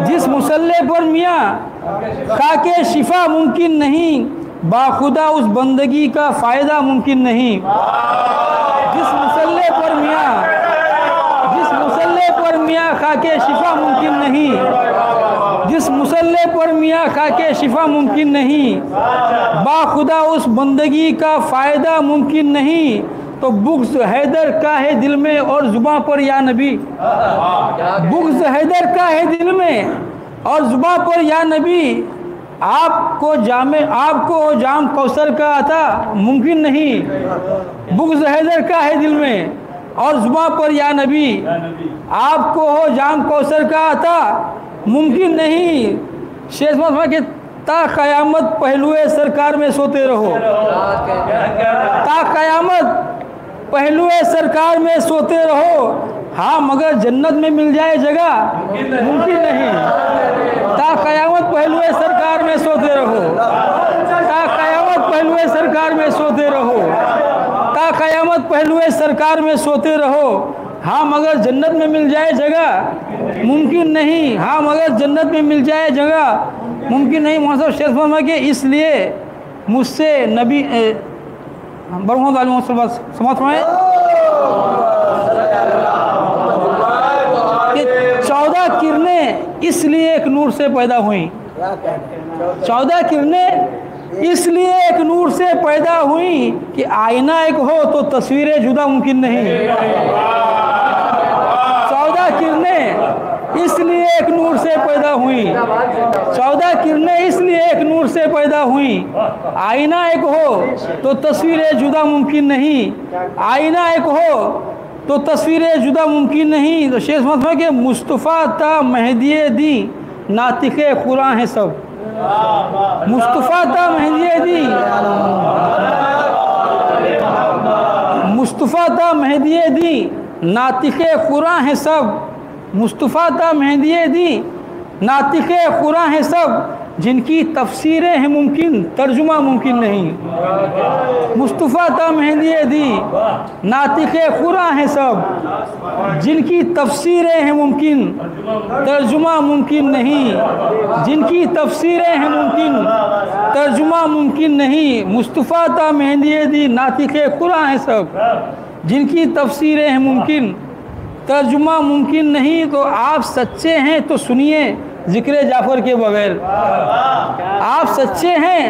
जिस मुसल्ले पर मियाँ खाके शिफा मुमकिन नहीं, बाखुदा उस बंदगी का फ़ायदा मुमकिन नहीं। जिस मुसल्ले पर मियाँ, जिस मुसल्ले पर मियाँ खाके शिफा मुमकिन नहीं, जिस मुसल्ले पर मियाँ खाके शिफा मुमकिन नहीं, बाखुदा उस बंदगी का फ़ायदा मुमकिन नहीं। तो बुग़्ज़ हैदर का है दिल में और ज़ुबां पर या नबी, बुग़्ज़ हैदर का है दिल में और ज़ुबां पर या नबी। आपको जाम कौसर का अता मुमकिन नहीं, बुग़्ज़ हैदर का है दिल में और ज़ुबां पर या नबी। आपको हो जाम कौसर का अता मुमकिन नहीं, शेष मत के ता क़यामत पहलुए सरकार में सोते रहो, ता क़यामत पहलुए सरकार में सोते रहो। हाँ मगर जन्नत में मिल जाए जगह मुमकिन नहीं, ता क़यामत पहलुए सरकार में सोते रहो, ता क़यामत पहलुए सरकार में सोते रहो, ता क़यामत पहलुए सरकार में सोते रहो। हाँ मगर जन्नत में मिल जाए जगह मुमकिन नहीं, हाँ मगर जन्नत में मिल जाए जगह मुमकिन नहीं। मोहम्मद शेख फरमाए कि इसलिए मुझसे नबी फरमाए कि 14 किरणें इसलिए एक नूर से पैदा हुई, 14 किरणें इसलिए एक नूर से पैदा हुई कि आईना एक हो तो तस्वीरें जुदा मुमकिन नहीं। 14 किरणें इसलिए एक नूर से पैदा हुई, 14 किरणें इसलिए एक नूर से पैदा हुई। आईना एक हो तो तस्वीरें जुदा मुमकिन नहीं, आईना एक हो तो तस्वीरें जुदा मुमकिन नहीं। तो शेख फरमाए कि मुस्तफ़ा ता महदिये दी नातिक़े क़ुरान है सब, मुस्तफ़ा ता महदिये दी, मुस्तफ़ा ता महदिये दी नातिक़े क़ुरान है सब, मुस्तफ़ा ता महदिये दी नातिक़े क़ुरान है सब, जिनकी तफसीरें हैं मुमकिन तर्जुमा मुमकिन नहीं। मुस्तफ़ा ता महदिये दी नातिक़े क़ुरान है सब, जिनकी तफसीरें हैं मुमकिन तर्जुमा मुमकिन नहीं, जिनकी तफसीरें हैं मुमकिन तर्जुमा मुमकिन नहीं। मुस्तफ़ा ता महदिये दी नातिक़े क़ुरान है सब, जिनकी तफसीरें हैं मुमकिन तर्जुमा मुमकिन नहीं। तो आप सच्चे हैं तो सुनिए ज़िक्र जाफ़र के बगैर, आप सच्चे हैं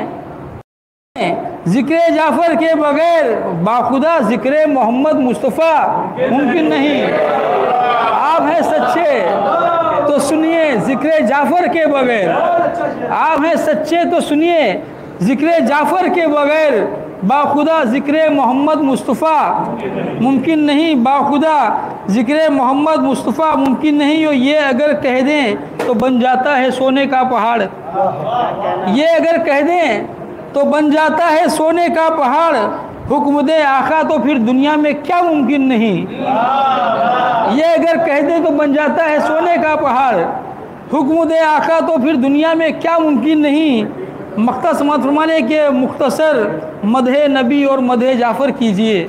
ज़िक्र जाफ़र के बगैर बाखुदा ज़िक्र मोहम्मद मुस्तफ़ा मुमकिन नहीं। आप हैं सच्चे तो सुनिए ज़िक्र जाफ़र के बगैर, आप हैं सच्चे तो सुनिए ज़िक्र जाफ़र के बगैर बाखुदा ज़िक्र मोहम्मद मुस्तफ़ा मुमकिन नहीं, बाखुदा ज़िक्र मोहम्मद मुस्तफ़ा मुमकिन नहीं। और ये अगर कह दें तो बन जाता है सोने का पहाड़, ये अगर कह दें तो बन जाता है सोने का पहाड़। हुक्म दे आका तो फिर दुनिया में क्या मुमकिन नहीं, ये अगर कह दें तो बन जाता है सोने का पहाड़। हुक्म दे आका तो फिर दुनिया में क्या मुमकिन नहीं। मख्तस मत फरमाने के मुख्तसर मदहे नबी और मदहे जाफ़र कीजिए,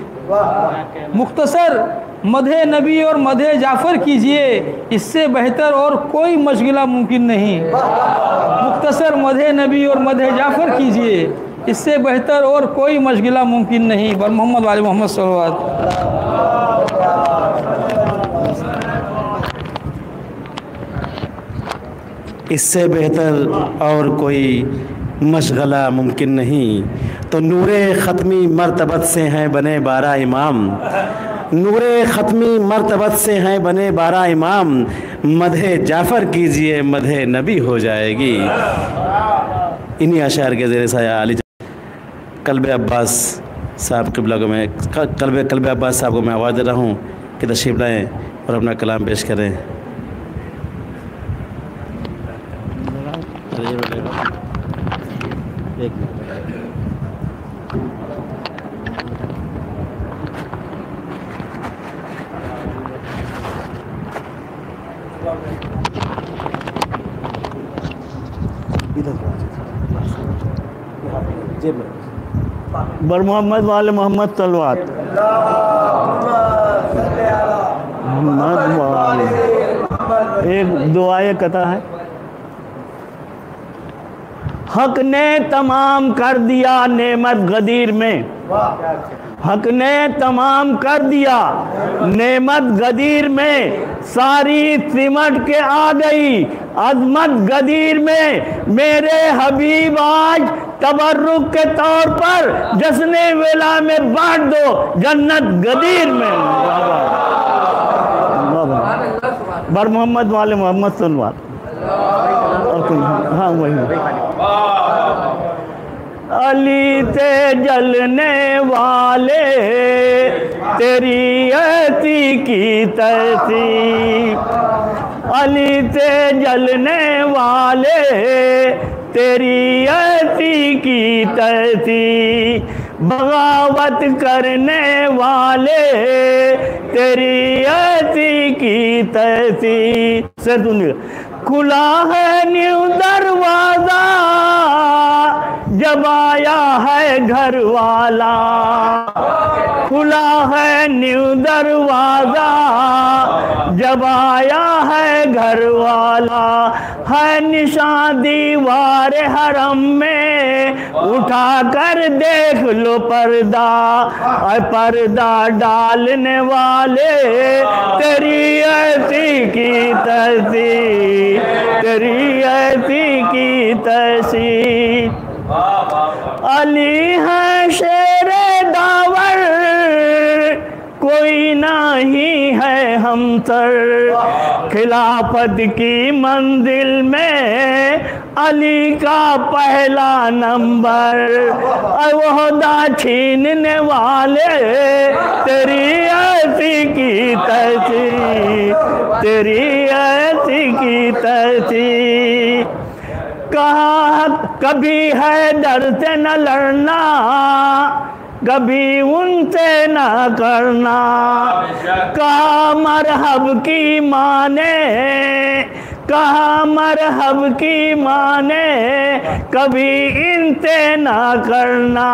मुख्तसर मदहे नबी और मदहे जाफ़र कीजिए, इससे बेहतर और कोई मशग़िला मुमकिन नहीं। मुख्तसर मदहे नबी और मदहे जाफ़र कीजिए, इससे बेहतर और कोई मशग़िला मुमकिन नहीं। बर मोहम्मद वाले मोहम्मद सल्लल्लाहु इससे बेहतर और कोई मशगला मुमकिन नहीं। तो नूरे ख़त्मी मरतबत से हैं बने 12 इमाम, नूरे ख़त्मी मरतबत से हैं बने 12 इमाम, मदहे जाफ़र कीजिए मदहे नबी हो जाएगी। इन्हीं अशार के ज़ेर साया अली कल्ब अब्बास साहब क़िबला को मैं कल्ब अब्बास साहब को मैं आवाज़ दे रहा हूँ कि तशरीफ़ लाएँ और अपना कलाम पेश करें। बर मोहम्मद वाले मोहम्मद तलवार एक दुआए कथा है। हक ने तमाम कर दिया नेमत गदीर में, हक ने तमाम कर दिया नेमत गदीर में, सारी सिमट के आ गई अजमत गदीर में। मेरे हबीब आज तबर्रुक के तौर पर जश्ने वेला में बांट दो जन्नत गदीर में। बर मोहम्मद वाले मोहम्मद सल्लल्लाहु हाँ वही। अली से जलने वाले तेरी ऐसी की तैसी, अली से जलने वाले तेरी ऐसी की तैसी, बगावत करने वाले तेरी ऐसी की तैसी। से सुनिए, खुला है न्यू दरवाजा जब आया है घर वाला, खुला है न्यू दरवाजा जब आया है घर वाला, है निशान दीवार हरम में उठा कर देख लो पर्दा, पर्दा डालने वाले तेरी ऐसी की तैसी, तेरी ऐसी की तैसी। अली है शेरे दावर कोई नहीं है हमसर, खिलाफत की मंजिल में अली का पहला नंबर, ओहदा छीनने वाले तेरी ऐसी की तैसी, तेरी ऐसी की तैसी। कहा कभी है डर से न लड़ना, कभी उनसे न करना, कहा मरहब की माने, कहा मरहब की माने, कभी इनसे ना करना।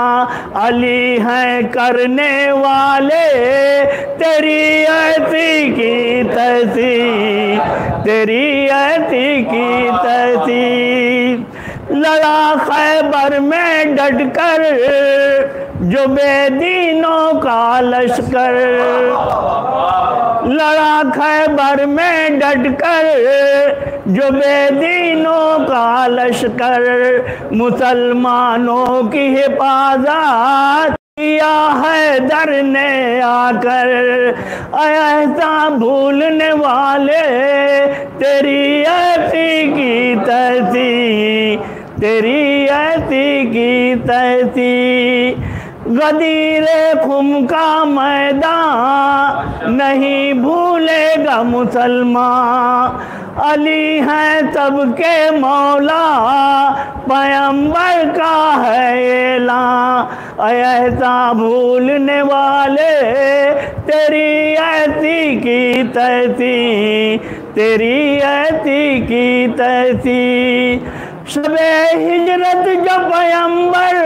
अली हैं करने वाले तेरी ऐसी की तैसी, तेरी ऐसी की तैसी। लड़ा खैबर में डटकर जो बेदीनों का लश्कर, लड़ा खैबर में डटकर जो बेदीनों का लश्कर, मुसलमानों की हिफाजत किया है दर ने आकर। ऐसा भूलने वाले तेरी ऐसी की तैसी, तेरी ऐसी की तैसी। गदीरे खुम का मैदान नहीं भूलेगा मुसलमान, अली हैं सबके मौला पैगंबर का है ऐलान। ऐसा भूलने वाले तेरी ऐसी की तैसी, तेरी ऐसी की तैसी। शबे हिजरत जो पैगंबर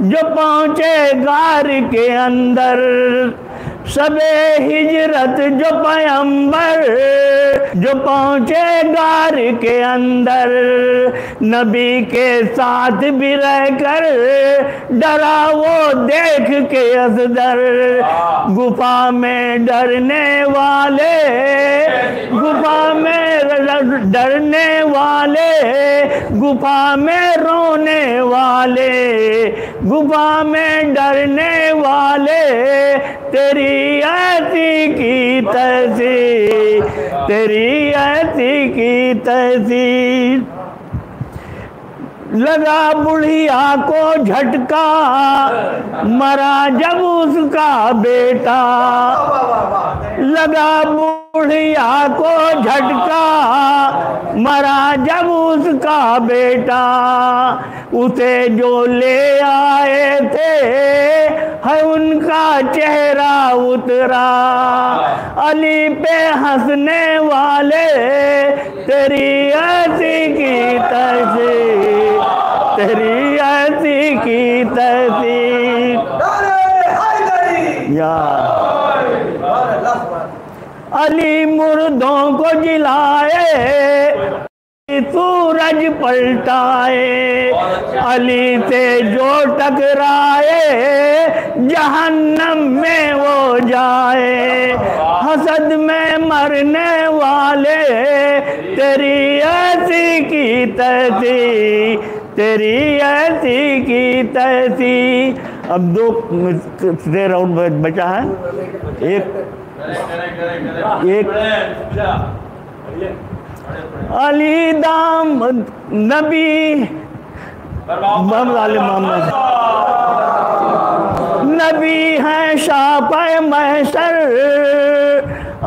जो पहुँचे गार के अंदर, शबे हिजरत जो पैगंबर जो पहुँचे गार के अंदर, नबी के साथ भी रहकर डरा वो देख के असदर। गुफा में डरने वाले, गुफा में डरने वाले, गुफा में रोने वाले, गुफा में डरने वाले तेरी ऐसी की तैसी, तेरी ऐसी की तैसी। लगा बुढ़िया को झटका मरा जब उसका बेटा, लगा बुढ़िया को झटका मरा जब उसका बेटा। उसे जो ले आए थे है उनका चेहरा उतरा, अली पे हंसने वाले तेरी ऐसी की तैसी, तेरी ऐसी की तैसी। या अली मुर्दों को जिलाए सूरज पलटाए, अली से जो टकराए जहन्नम में वो जाए। हसद में मरने वाले तेरी ऐसी की तैसी, तेरी ऐसी की तैसी। अब 2 राउंड बचा है, एक अली दाम नबी मोहम्मद नबी हैं शाफ़े महशर,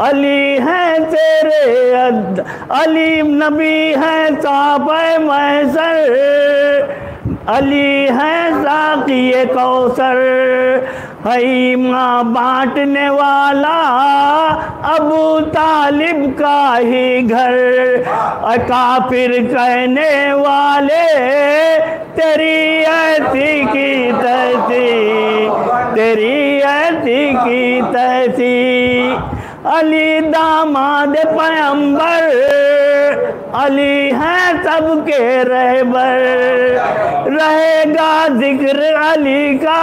अली हैं तेरे अली नबी हैं शाफ़े महशर, अली हैं साक़िए कौसर, माँ बांटने वाला अबू तालिब का ही घर, काफिर कहने वाले तेरी ऐसी की तैसी, तेरी ऐसी की तैसी। अली दामाद पैगंबर, अली हैं सबके रहबर, रहेगा जिक्र अली का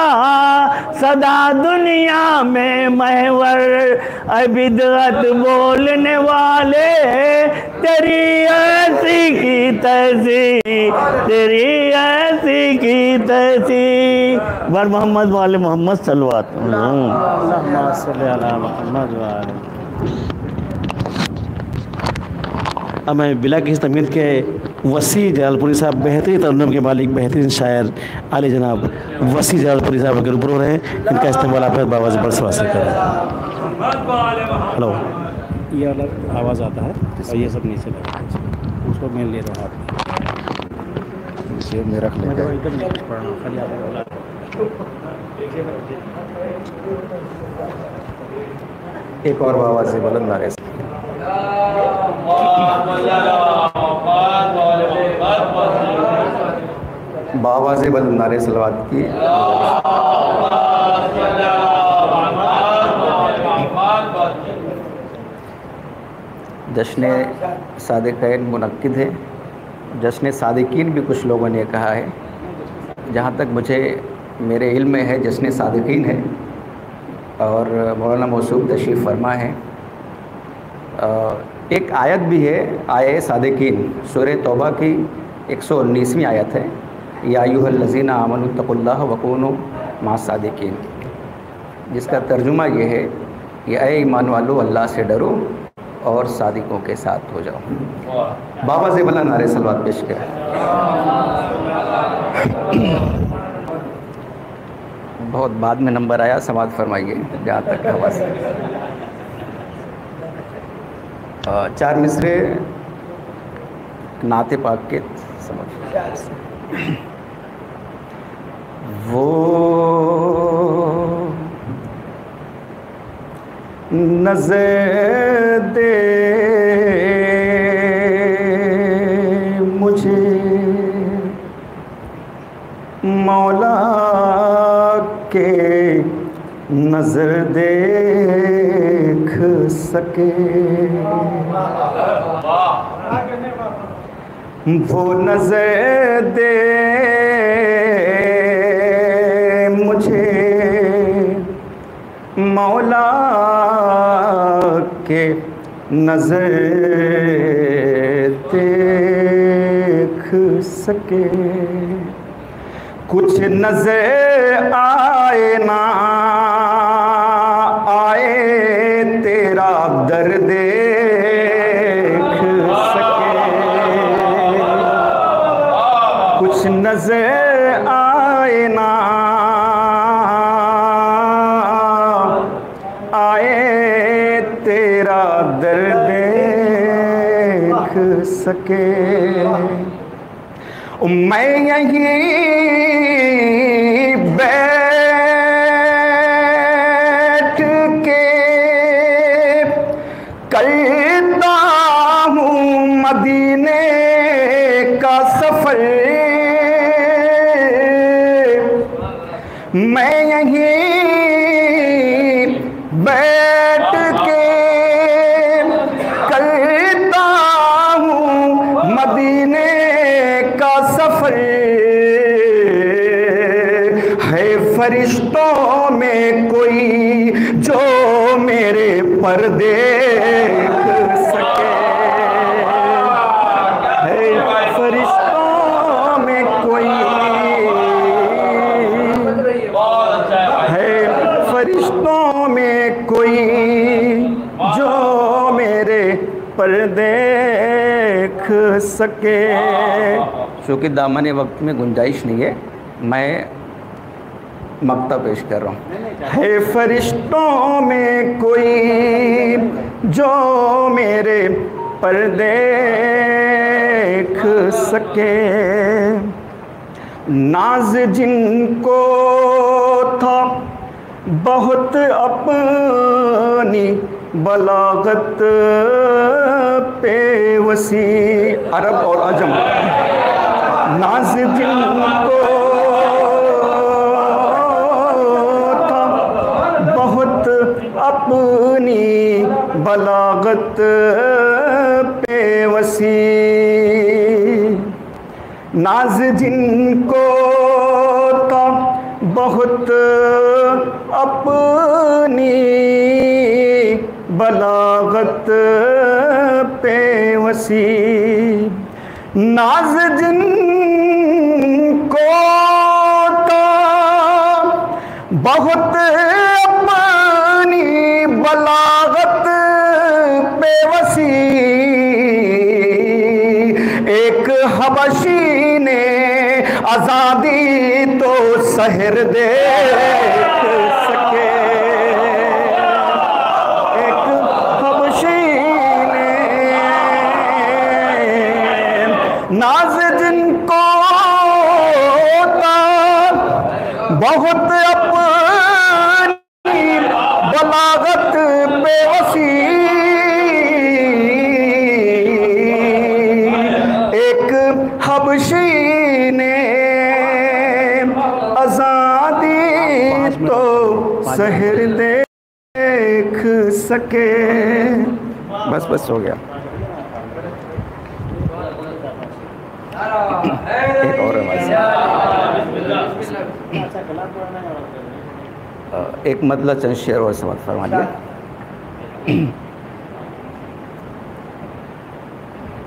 सदा दुनिया में महवर। बिदअत बोलने वाले तेरी ऐसी की तैसी, तेरी ऐसी की तैसी। वर मोहम्मद वाले मोहम्मद सल्लल्लाहु अलैहि वसल्लम। अब मैं बिला किसी तमीज़ के वसी जलालपुरी साहब, बेहतरीन तरन्नुम के मालिक, बेहतरीन शायर आले जनाब वसी जलालपुरी साहब के रूबरू रहे, इनका इस्तेमाल आप बाबा से बरसवा से करें। हेलो, ये अलग आवाज़ आता है और ये सब नीचे लगा, उसको मैं ले रहा हूँ में रख लेंगे। एक और बाबा से बुलंद नारे से बाबा से बुलंद नारे सलवात की। जश्न सादिकीन मुनक्किद है, जश्न सादिकीन भी कुछ लोगों ने कहा है। जहाँ तक मुझे मेरे इल्म में है जश्न सादिकीन है और मौलाना मौसूफ तशरीफ़ फरमा है। एक आयत भी है, आये सादिकीन, सूरह तौबा की 119वीं आयत है, या अय्युहल्लज़ीना आमनु तक़ुल्लाह वकूनू मास सादिकीन, जिसका तर्जुमा ये है कि ऐ ईमान वालो अल्लाह से डरो और सादिकों के साथ हो जाओ। बाबा से बुलंद नारे सलवात पेश किया। बहुत बाद में नंबर आया, समाज फरमाइए जहाँ तक हवा से। 4 मिसरे नाते पाक के समझ। वो नज़र दे मुझे मौला के, नज़र देख सके वो नज़र दे मुझे मौला के, नज़र देख सके। कुछ नज़र आए ना आए तेरा दर देख सके, कुछ नज़र आए ना आए तेरा दर देख सके। मैं यहीं बैठ के करता हूँ मदीने का सफ़र, मैं यहीं बैठ के करता हूँ मदीने का सफ़र। है फरिश्तों में कोई जो मेरे पर देख सके, है फरिश्तों में कोई, है फरिश्तों में कोई जो मेरे पर देख सके। चूँकि दामन वक्त में गुंजाइश नहीं है, मैं मक्ता पेश कर रहा हूँ। है फरिश्तों में कोई जो मेरे पर देख सके, नाज जिनको था बहुत अपनी बलागत पे वसी। अरब और अजम। नाज जिनको था बहुत अपनी बलागत पे वसी, नाज जिनको था बहुत अपनी बलागत पे वसी, नाज जिनको था बहुत अपनी बलागत पे वसी, एक हबशी ने आज़ादी तो सहर देख सके, एक हबशी ने नाज जिनको था बहुत अपनी बलागत पे वसी, एक हबशी ने आज़ादी तो सहर देख सके। बस हो गया। एक और एक मतलब चंद शेर और समाप्त फरमा दिया।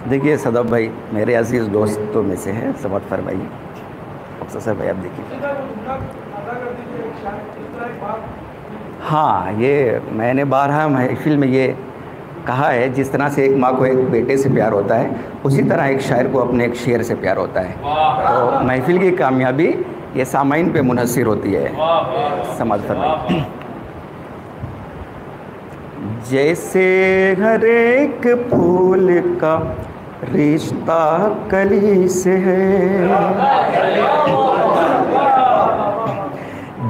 देखिए सदफ भाई मेरे अजीज़ दोस्तों में से है, समाप्त फरमाइए। अफसर भाई आप देखिए। हाँ, ये मैंने बारहा महफिल में ये कहा है, जिस तरह से एक माँ को एक बेटे से प्यार होता है, उसी तरह एक शायर को अपने एक शेर से प्यार होता है। तो महफिल की कामयाबी ये सामाइन पे मुनहसर होती है। समझ फरमाइए। जैसे हर एक फूल का रिश्ता कली से है,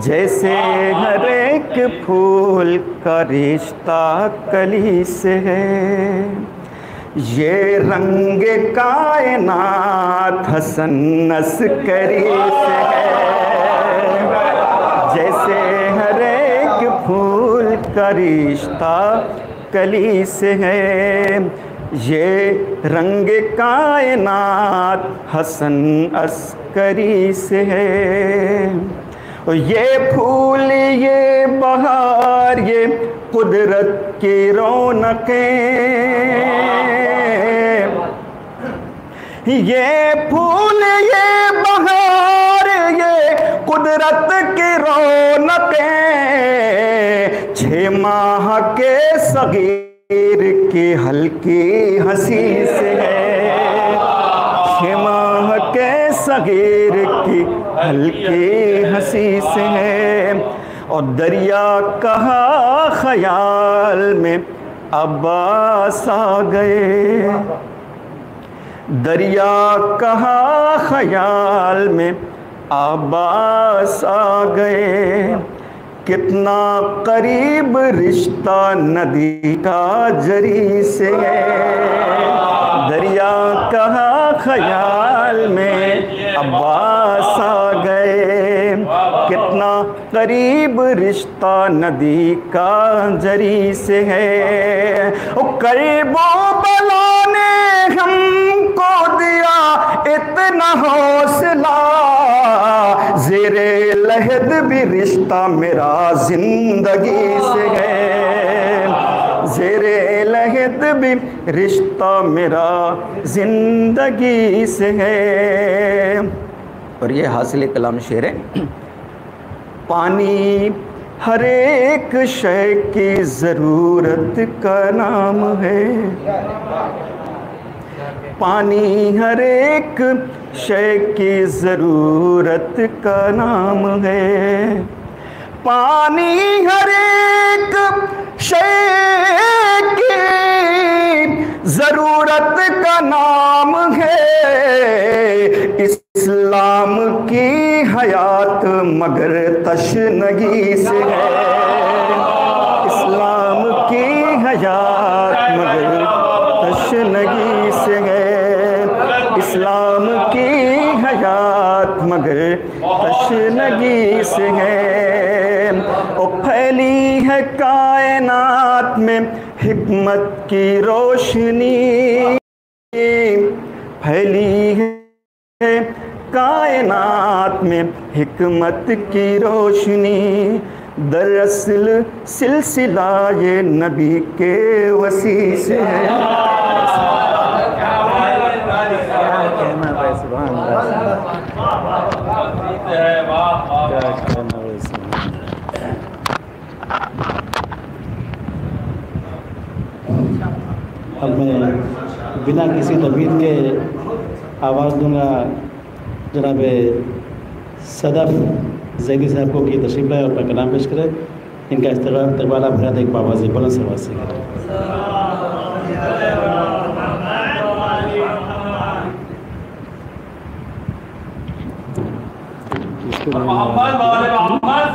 जैसे हर एक फूल का रिश्ता कली से है, ये रंग कायनात हसन अस्करी से है। जैसे हर एक फूल का रिश्ता कली से है, ये रंग कायनात हसन अस्करी से है। ये फूल ये बहार ये कुदरत की रौनकें, ये फूल ये बहार ये कुदरत की रौनकें, 6 माह के सगीर की हल्की हंसी से है, 6 माह के सगीर की हल्की हंसी से है। और दरिया कहा ख्याल में अब्बास आ गए, दरिया कहा ख्याल में अब्बास आ गए। कितना करीब रिश्ता नदी का जरी से है, दरिया कहा ख्याल में अब्बास आ गए। कितना करीब रिश्ता नदी का जरी से है। करबो बला ने हमको दिया इतना हौसला, ज़ेरे लहद भी रिश्ता मेरा जिंदगी से है, ज़ेरे लहद भी रिश्ता मेरा जिंदगी से है। और ये हासिल कलाम शेर है। पानी हर एक शय की ज़रूरत का नाम है, पानी हर एक शय की ज़रूरत का नाम है। पानी हर एक शय की ज़रूरत का नाम है। इस्लाम की हयात मगर तशनगी से है। इस्लाम की हयात मगर तशनगी से है। इस्लाम की हयात मगर तशनगी से है। ओ फैली है कायनात में हिकमत की रोशनी, फैली है कायनात में हिकमत की रोशनी। दरअसल सिलसिला ये नबी के वसी से है। अब मैं बिना किसी तबीयत के आवाज़ दूंगा जनाब सदफ जैदी साहब को कि तशरीफ़ लाए और अपना कलाम पेश करें। इनका इस्तकबाल आप हज़रत एक बाबा से बुलंद से आवाज़ से करें।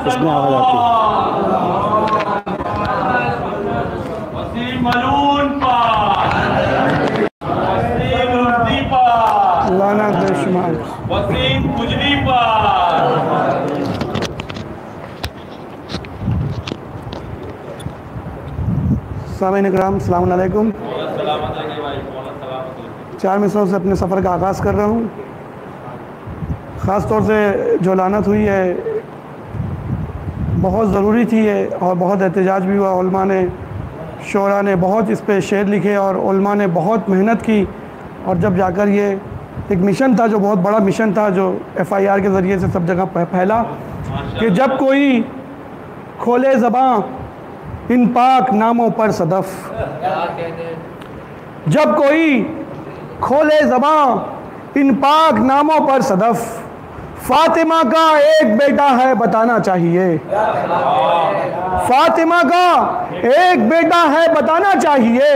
इसमें आवाज़ आती लाना दुश्मन वसीम कुजली पर सामईन इकराम अस्सलाम वालेकुम। 4 मिसरों से अपने सफ़र का आगाज़ कर रहा हूँ। ख़ास तौर से जो लानत हुई है बहुत ज़रूरी थी है और बहुत एहतजाज भी हुआ। उलमा ने, शोरा ने बहुत इस पे शेर लिखे और उलमा ने बहुत मेहनत की। और जब जाकर ये एक मिशन था जो बहुत बड़ा मिशन था जो FIR के ज़रिए से सब जगह फैला कि जब कोई खोले ज़बां इन पाक नामों पर सदफ़, जब कोई खोले ज़बां इन पाक नामों पर सदफ़, फातिमा का एक बेटा है बताना चाहिए। फातिमा का एक बेटा है बताना चाहिए।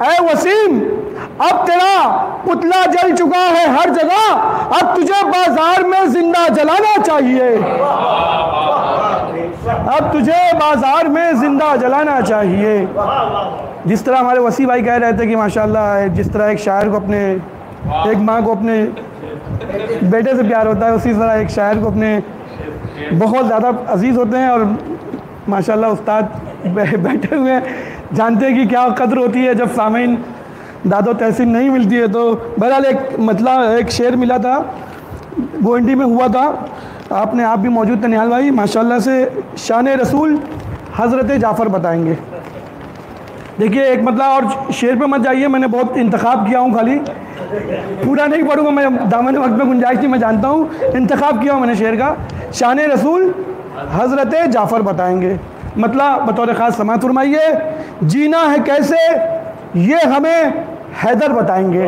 ऐ वसीम अब तेरा पुतला जल चुका है हर जगह, अब तुझे बाजार में जिंदा जलाना चाहिए। अब तुझे बाजार में जिंदा जलाना चाहिए। जिस तरह हमारे वसी भाई कह रहे थे कि माशाल्लाह जिस तरह एक शायर को अपने, एक माँ को अपने बेटे से प्यार होता है, उसी तरह एक शायर को अपने बहुत ज़्यादा अजीज़ होते हैं। और माशाल्लाह उस्ताद बैठे हुए हैं, जानते हैं कि क्या कदर होती है जब सामीन दादो तहसीन नहीं मिलती है। तो बहरहाल एक शेर मिला था, गोइंडी में हुआ था, आपने आप भी मौजूद थे निहाल भाई, माशाल्लाह से शान रसूल हज़रत जाफ़र बताएंगे। देखिए एक और शेर पे मत जाइए, मैंने बहुत इंतखाब किया हूँ, खाली पूरा नहीं पढ़ूँगा मैं, दामन वक्त में गुंजाइश थी, मैं जानता हूँ, इंतखाब किया हूँ मैंने शेर का। शान रसूल हज़रत जाफ़र बताएंगे, बतौर ख़ास समाअत फरमाइए। जीना है कैसे ये हमें हैदर बताएंगे।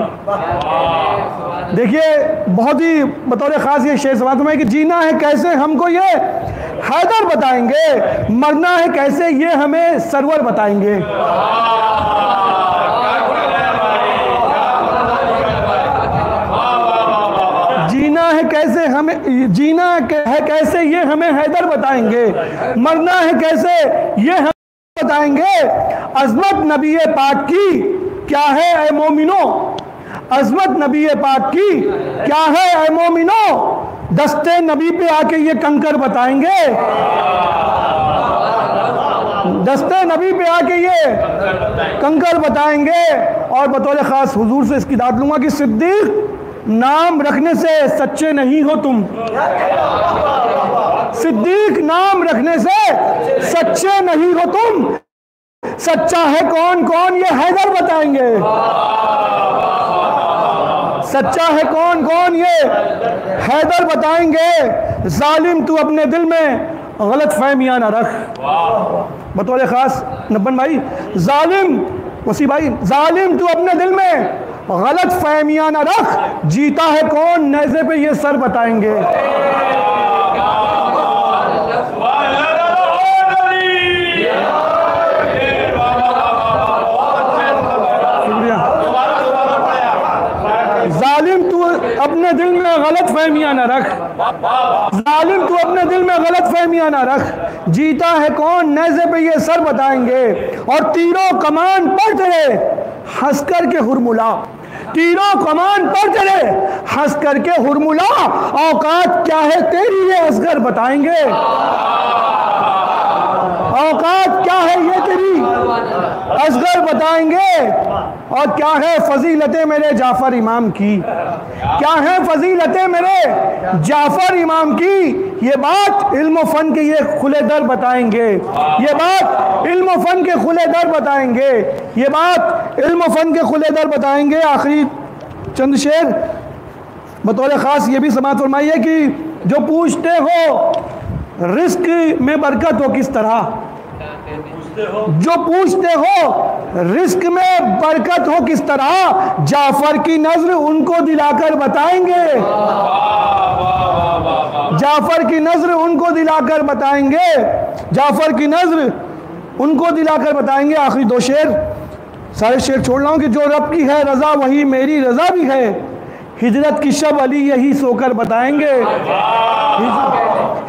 देखिए बहुत ही बतौर ख़ास ये शेर समाअत फरमाइए कि जीना है कैसे हमको ये हैदर बताएंगे, मरना है कैसे ये हमें सरवर बताएंगे। जीना है कैसे हमें, जीना है कैसे ये हमें हैदर बताएंगे, मरना है कैसे ये हमें बताएंगे। अज़मत नबी पाक की क्या है ऐ मोमिनो, अज़मत नबी पाक की क्या है ऐ मोमिनो, दस्ते नबी पे आके ये कंकर बताएंगे। दस्ते नबी पे आके ये कंकर बताएंगे। और बतौर ख़ास हुजूर से इसकी दाद लूँगा कि सिद्दीक नाम रखने से सच्चे नहीं हो तुम, सिद्दीक नाम रखने से सच्चे नहीं हो तुम। सच्चा है कौन कौन ये हैदर बताएंगे, सच्चा है कौन कौन ये हैदर बताएंगे। जालिम तू अपने दिल में गलत फहमियाँ न रख, बतौर ख़ास नब्बन भाई, जालिम वसी भाई, जालिम तू अपने दिल में गलत फहमियां न रख, जीता है कौन नेज़े पे ये सर बताएंगे। जालिम तू अपने दिल में गलत फहमियां न रख, जालिम तू अपने दिल में गलत फहमियां न रख, जीता है कौन नेज़े पे ये सर बताएंगे। और तीरों कमान पर तेरे हंस कर के हुरमुला, तीरों कमान पर तेरे हंस कर के हुरमुला, औकात क्या है तेरी ये असगर बताएंगे। औकात क्या है ये तेरी असगर बताएंगे। और क्या है फजीलतें मेरे जाफर इमाम की, क्या है फजीलतें मेरे जाफर इमाम की, ये बात इल्म फन के ये खुले दर बताएंगे, ये बात इल्म फन के खुले दर बताएंगे, ये बात इल्म फन के खुले दर बताएंगे। आखिरी चंद शेर बतौर ख़ास ये भी समाअत फरमाइए कि जो पूछते हो रिस्क में बरकत हो किस तरह, जो पूछते हो रिस्क में बरकत हो किस तरह, जाफर की नजर उनको दिलाकर बताएंगे, जाफर की नजर उनको दिलाकर बताएंगे, जाफर की नजर उनको दिलाकर बताएंगे। आखिरी दो शेर, सारे शेर छोड़ रहा हूं कि जो रब की है रजा वही मेरी रजा भी है, हिजरत की शब अली यही सोकर बताएंगे,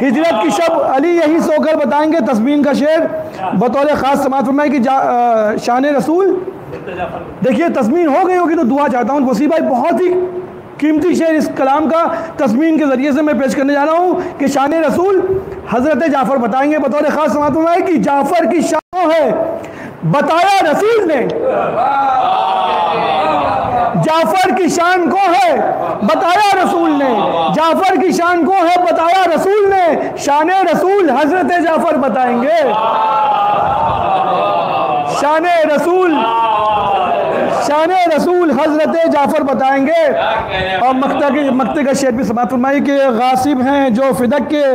हिजरत की शब अली यही सोकर बताएंगे। तस्मीन का शेर बतौर ख़ास समाअत फरमाए कि शान रसूल, देखिए तस्मीन हो गई होगी तो दुआ चाहता हूँ वसी भाई, बहुत ही कीमती शेर इस कलाम का तस्मीन के ज़रिए से मैं पेश करने जा रहा हूँ कि शान रसूल हज़रत जाफ़र बताएंगे बतौर ख़ास समाअत फरमाए कि जाफ़र की शान है बताया रसूल ने, जाफर की शान को है बताया रसूल ने, जाफर की शान को है बताया रसूल ने, शान रसूल हजरत जाफर बताएंगे, शान रसूल हजरत जाफर बताएंगे। और मक्ते का शेर भी समाअत फरमाई कि गासिब हैं जो फिदक के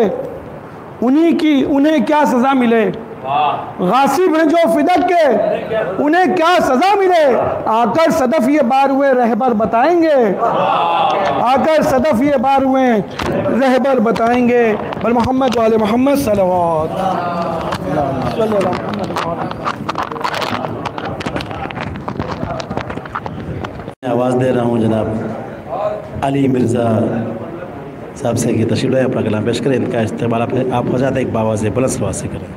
उन्हें क्या सज़ा मिले, गासिब हैं जो फिदक के उन्हें क्या सजा मिले, आकर सदफ ये बार हुए रहबर बताएंगे, आकर सदफ ये बार हुए रहबर बताएंगे। बल मोहम्मद वाले मोहम्मद सल्लल्लाहु आवाज़ दे रहा हूँ जनाब अली मिर्ज़ा साहब से कि तशरीफ़ लाए अपना कलाम पेश करें। इनका इस्तेमाल आप हो जाता है एक बावाज़ बुलंद आवाज़ से करें।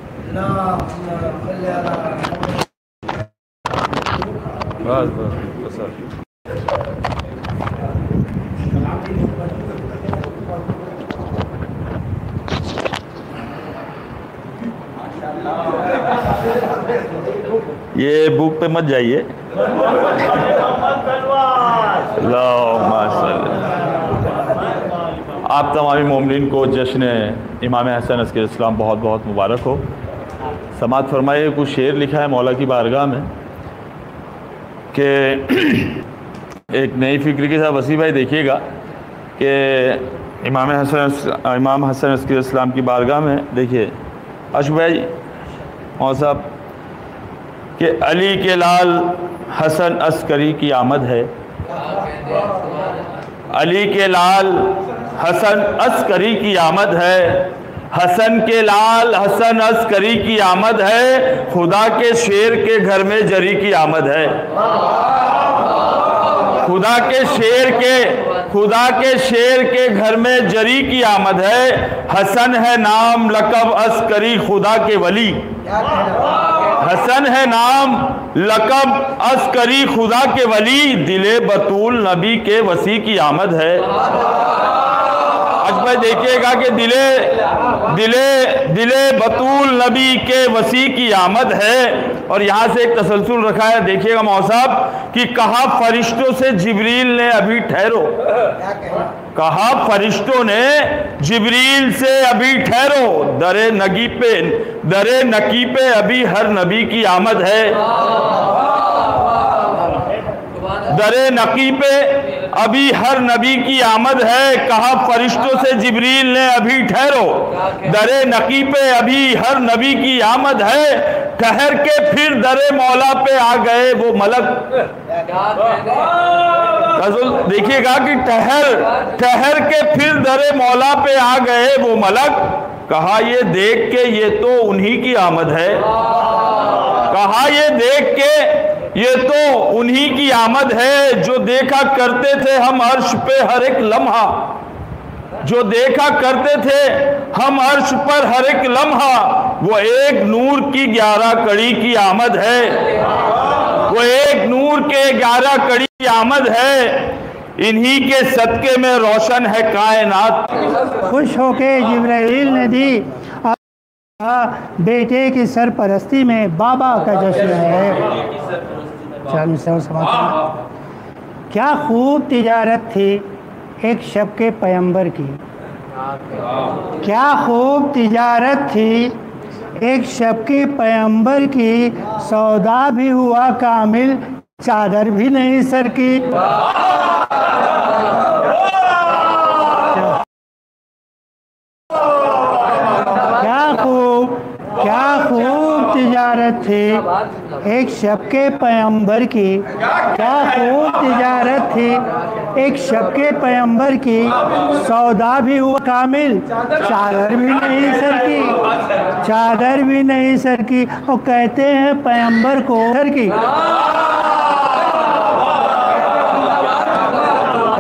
ये बुक पे मत जाइए। आप तमामी मोमिनीन को जश्न इमाम हसन अलैहिस्सलाम बहुत बहुत मुबारक हो। समाअत फरमाइए, कुछ शेर लिखा है मौला की बारगाह में कि एक नई फिक्र के साथ वसी भाई देखिएगा कि इमाम हसन अलैहिस्सलाम की बारगाह में देखिए अशफ भाई मौला साहब कि अली के लाल हसन अस्करी की आमद है, अली के लाल हसन अस्करी की आमद है, हसन के लाल हसन अस्करी की आमद है, खुदा के शेर के घर में जरी की आमद है, खुदा के शेर के घर में जरी की आमद है, हसन है नाम लकब अस्करी खुदा के वली, हसन है नाम लकब अस्करी खुदा के वली, दिले बतूल नबी के वसी की आमद है। आज भाई देखिएगा कि दिले बतूल नबी के वसी की आमद है। और यहाँ से एक तसलसल रखा है, देखिएगा मौला साहब कि कहा फरिश्तों से जिब्रील ने अभी ठहरो, कहा फरिश्तों ने जिब्रील से अभी ठहरो, दरे नकी पे अभी हर नबी की आमद है, दरे नकी पे अभी हर नबी की आमद है। कहा फरिश्तों से जिब्रील ने अभी ठहरो, दरे नकी पे अभी हर नबी की आमद है, ठहर के फिर दरे मौला पे आ गए वो मलक, रसूल देखिएगा कि ठहर के फिर दरे मौला पे आ गए वो मलक, कहा ये देख के ये तो उन्हीं की आमद है, कहा ये देख के ये तो उन्हीं की आमद है जो देखा करते थे हम अर्श पे हर एक लम्हा, जो देखा करते थे हम अर्श पर हर एक लम्हा, वो एक नूर की 11 कड़ी की आमद है, वो एक नूर के 11 कड़ी की आमद है, इन्हीं के सदके में रोशन है कायनात। खुश होके जिब्राइल ने दी बेटे की सरपरस्ती में बाबा का जश्न है। क्या खूब तिजारत थी एक शब के पैगंबर की, क्या खूब तिजारत थी एक शब के पैगंबर की, सौदा भी हुआ कामिल चादर भी नहीं सर की। क्या खूब तिजारत थी एक शब के पैगंबर की, क्या खूब तिजारत थी एक शब के पैगंबर की, सौदा भी हुआ कामिल चादर भी नहीं सर की, चादर भी नहीं सर की। और कहते हैं पैगंबर को सर की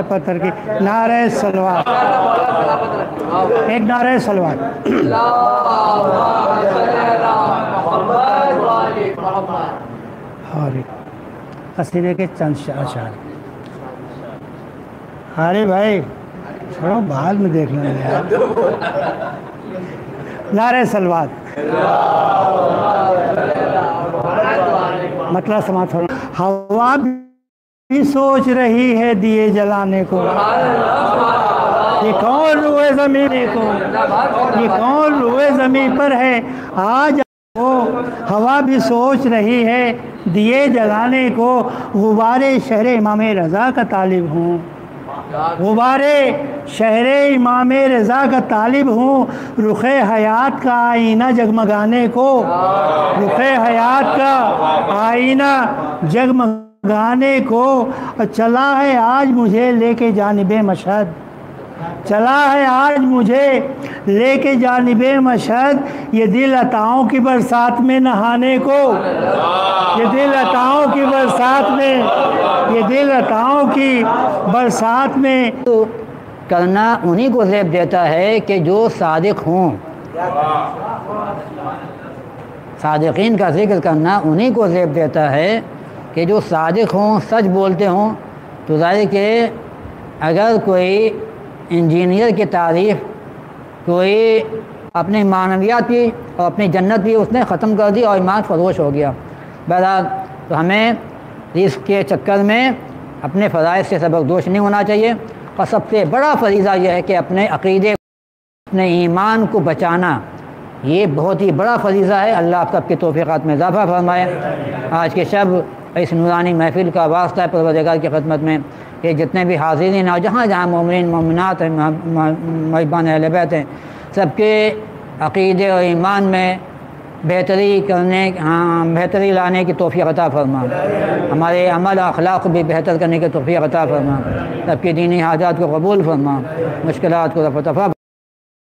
पत्थर की। नारे सलवार, एक नारे सलवार। और कसीदे के चंद अशार। अरे भाई छोड़ो बाद में देख लेंगे यार। नारे सलवार मतलब समाप्त हो। हवा भी सोच रही है दिए जलाने को, ये कौन रुए ज़मीन को, ये कौन रुए ज़मीन पर है आज वो। हवा भी सोच रही है दिए जलाने को, गुबारे शहरे इमाम रज़ा का तालिब हूँ, गुबारे शहरे इमाम रज़ा का तालिब हूँ। रुखे हयात का आईना जगमगाने को, रुखे हयात का आईना जगमगाने को। चला है आज मुझे लेके जानिबे मशहद, चला है आज मुझे लेके जानिबे मशहद। ये दिल अताओं की बरसात में नहाने को, ये दिल अताओं की बरसात में, ये दिल अताओं की बरसात में। तो करना उन्हीं को ज़ेब देता है कि जो सादिक हों, सादिकीन का जिक्र करना उन्हीं को ज़ेब देता है कि जो सादिक हों, सच बोलते हों। तो ज़ाहिर के अगर कोई इंजीनियर की तारीफ़, कोई अपनी मानवियत भी और अपनी जन्नत भी उसने ख़त्म कर दी और ईमान फरोश हो गया। बहरहाल तो हमें इसके चक्कर में अपने फ़राइज़ से सबकदोश नहीं होना चाहिए। और सबसे बड़ा फरीज़ा यह है कि अपने अक़ीदे, अपने ईमान को बचाना, ये बहुत ही बड़ा फरीज़ा है। अल्लाह आप सबके तौफ़ीक़ात में इज़ाफ़ा फरमाए। आज के शब इस नूरानी महफ़िल का वास्ता है परवरदिगार की खिदमत में। ये जितने भी हाज़िरीन हैं और जहाँ जहाँ मोमिन मोमिनात हैं, महबान अहले बैत हैं, सबके अक़ीदे और ईमान में बेहतरी करने, बेहतरी लाने की तौफ़ीक़ अता फरमा। हमारे अमल अखलाक़ भी बेहतर करने की तौफ़ीक़ अता फरमा। सबकी दीनी हाजात को कबूल फरमा, मुश्किलात को रफ़ा दफ़ा,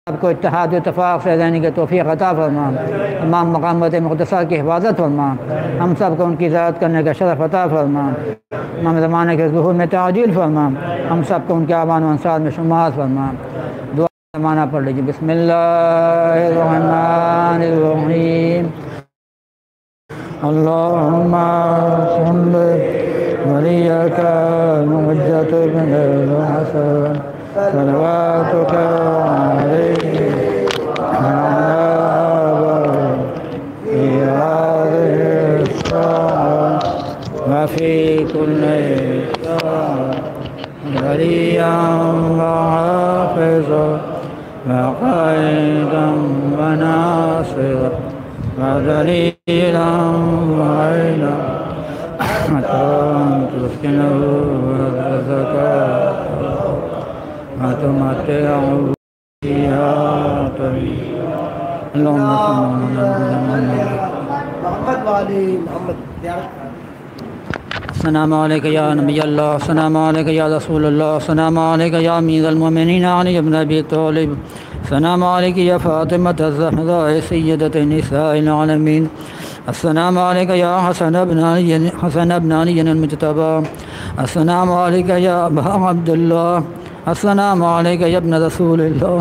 सबको इत्तेहाद इत्तफ़ाक़ से रहने की तौफ़ीक़ अता फरमा। तमाम मक़ामात मुक़द्दसा की हिफाज़त फरमा। हम सब को उनकी ज़ियारत करने का शरफ़ अता फरमा। इमाम ज़माने के ज़ुहूर में ताजील फरमा। हम सब को उनके आवान व अंसार में शुमार फरमा। दुआ ज़माना पढ़ लीजिए। बिस्मिल्लाहिर्रहमानिर्रहीम। अल्लाहुम्मा सल्लि वलियका मुहज्जत बिन हसन सलवातुका अलैहि वफ़ी कुल्लि वलिय्यन व हाफ़िज़न व क़ाइदन व नासिरन व दलीलन व ऐना तुस्किनुहु व तुमत्तिअहु फ़ीहा तवीला। मोहम्मद वाली मोहम्मद। अस्सलामु अलैका या नबी अल्लाह, अस्सलामु अलैका या रसूल अल्लाह, अस्सलामु अलैका या अमीरुल मोमिनीन अली इब्न अबी तालिब, अस्सलामु अलैका या फातिमा ज़हरा सय्यदत निसाइल आलमीन, अस्सलामु अलैका या हसन इब्न अली अल-मुज्तबा, अस्सलामु अलैका या अबा अब्दुल्लाह, अस्सलामु अलैका या इब्न रसूलिल्लाह,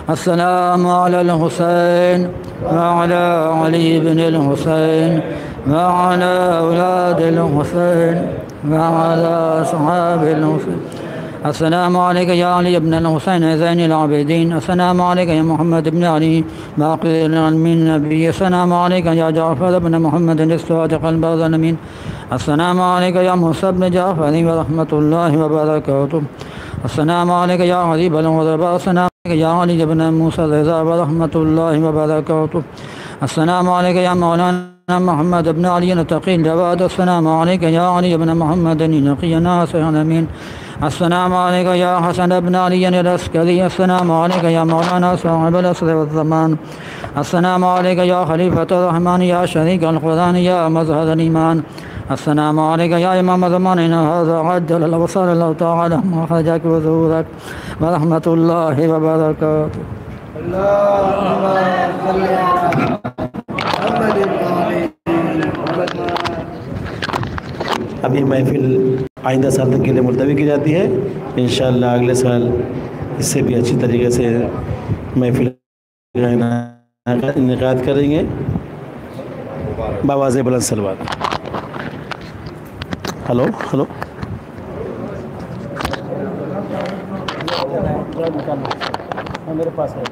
अस्सलामु अलल हुसैन व अला अली इब्न अल-हुसैन व अला औलादिल हुसैन व अला असहाबिल हुसैन, अस्सलामु अलैका या अली इब्न अल-हुसैन ज़ैनुल आबिदीन, अस्सलामु अलैका या मुहम्मद इब्न अली बाक़िल आलमीन नबी, अस्सलामु अलैका या जाफ़र इब्न मुहम्मद as-सादिक़ al-बर्र अमीन, अस्सलामु अलैका या मूसा इब्न जाफ़र व रहमतुल्लाहि व बरकातुहू, अस्सलामु अलैका या हबीब अल-ग़ुरबा, अस्सलामु अलैका या अली इब्न मूसा रज़ा व रहमतुल्लाहि व बरकातुहू, अस्सलामु अलैका या मौलाना मोहम्मद इब्न अली अल-तक़ी जवाद, अस्सलामु अलैका या अली इब्न मुहम्मद नक़ी नासिह अमीन, अस्सलामु अलैका या हसन इब्न अली अल-अस्करी, अस्सलामु अलैका या मौलाना साहिब अल-असर वज़्ज़मान, अस्सलामु अलैका या खलीफतुर रहमान या शरीक अल-क़ुरआन या मज़हर अल-ईमान, अस्सलामु अलैका या इमाम ज़मानिना हाज़ा अज्जल अल-वसल अल्लाहु तआला मख़रजक व ज़ुहूरक व रहमतुल्लाहि व बरकातुहू। अभी महफिल आइंदा साल तक के लिए मुलतवी की जाती है। इंशाअल्लाह अगले साल इससे भी अच्छी तरीके से महफिल का इनेकाद करेंगे। बावाज़ बुलंद सलवात। हेलो हेलो मेरे पास है।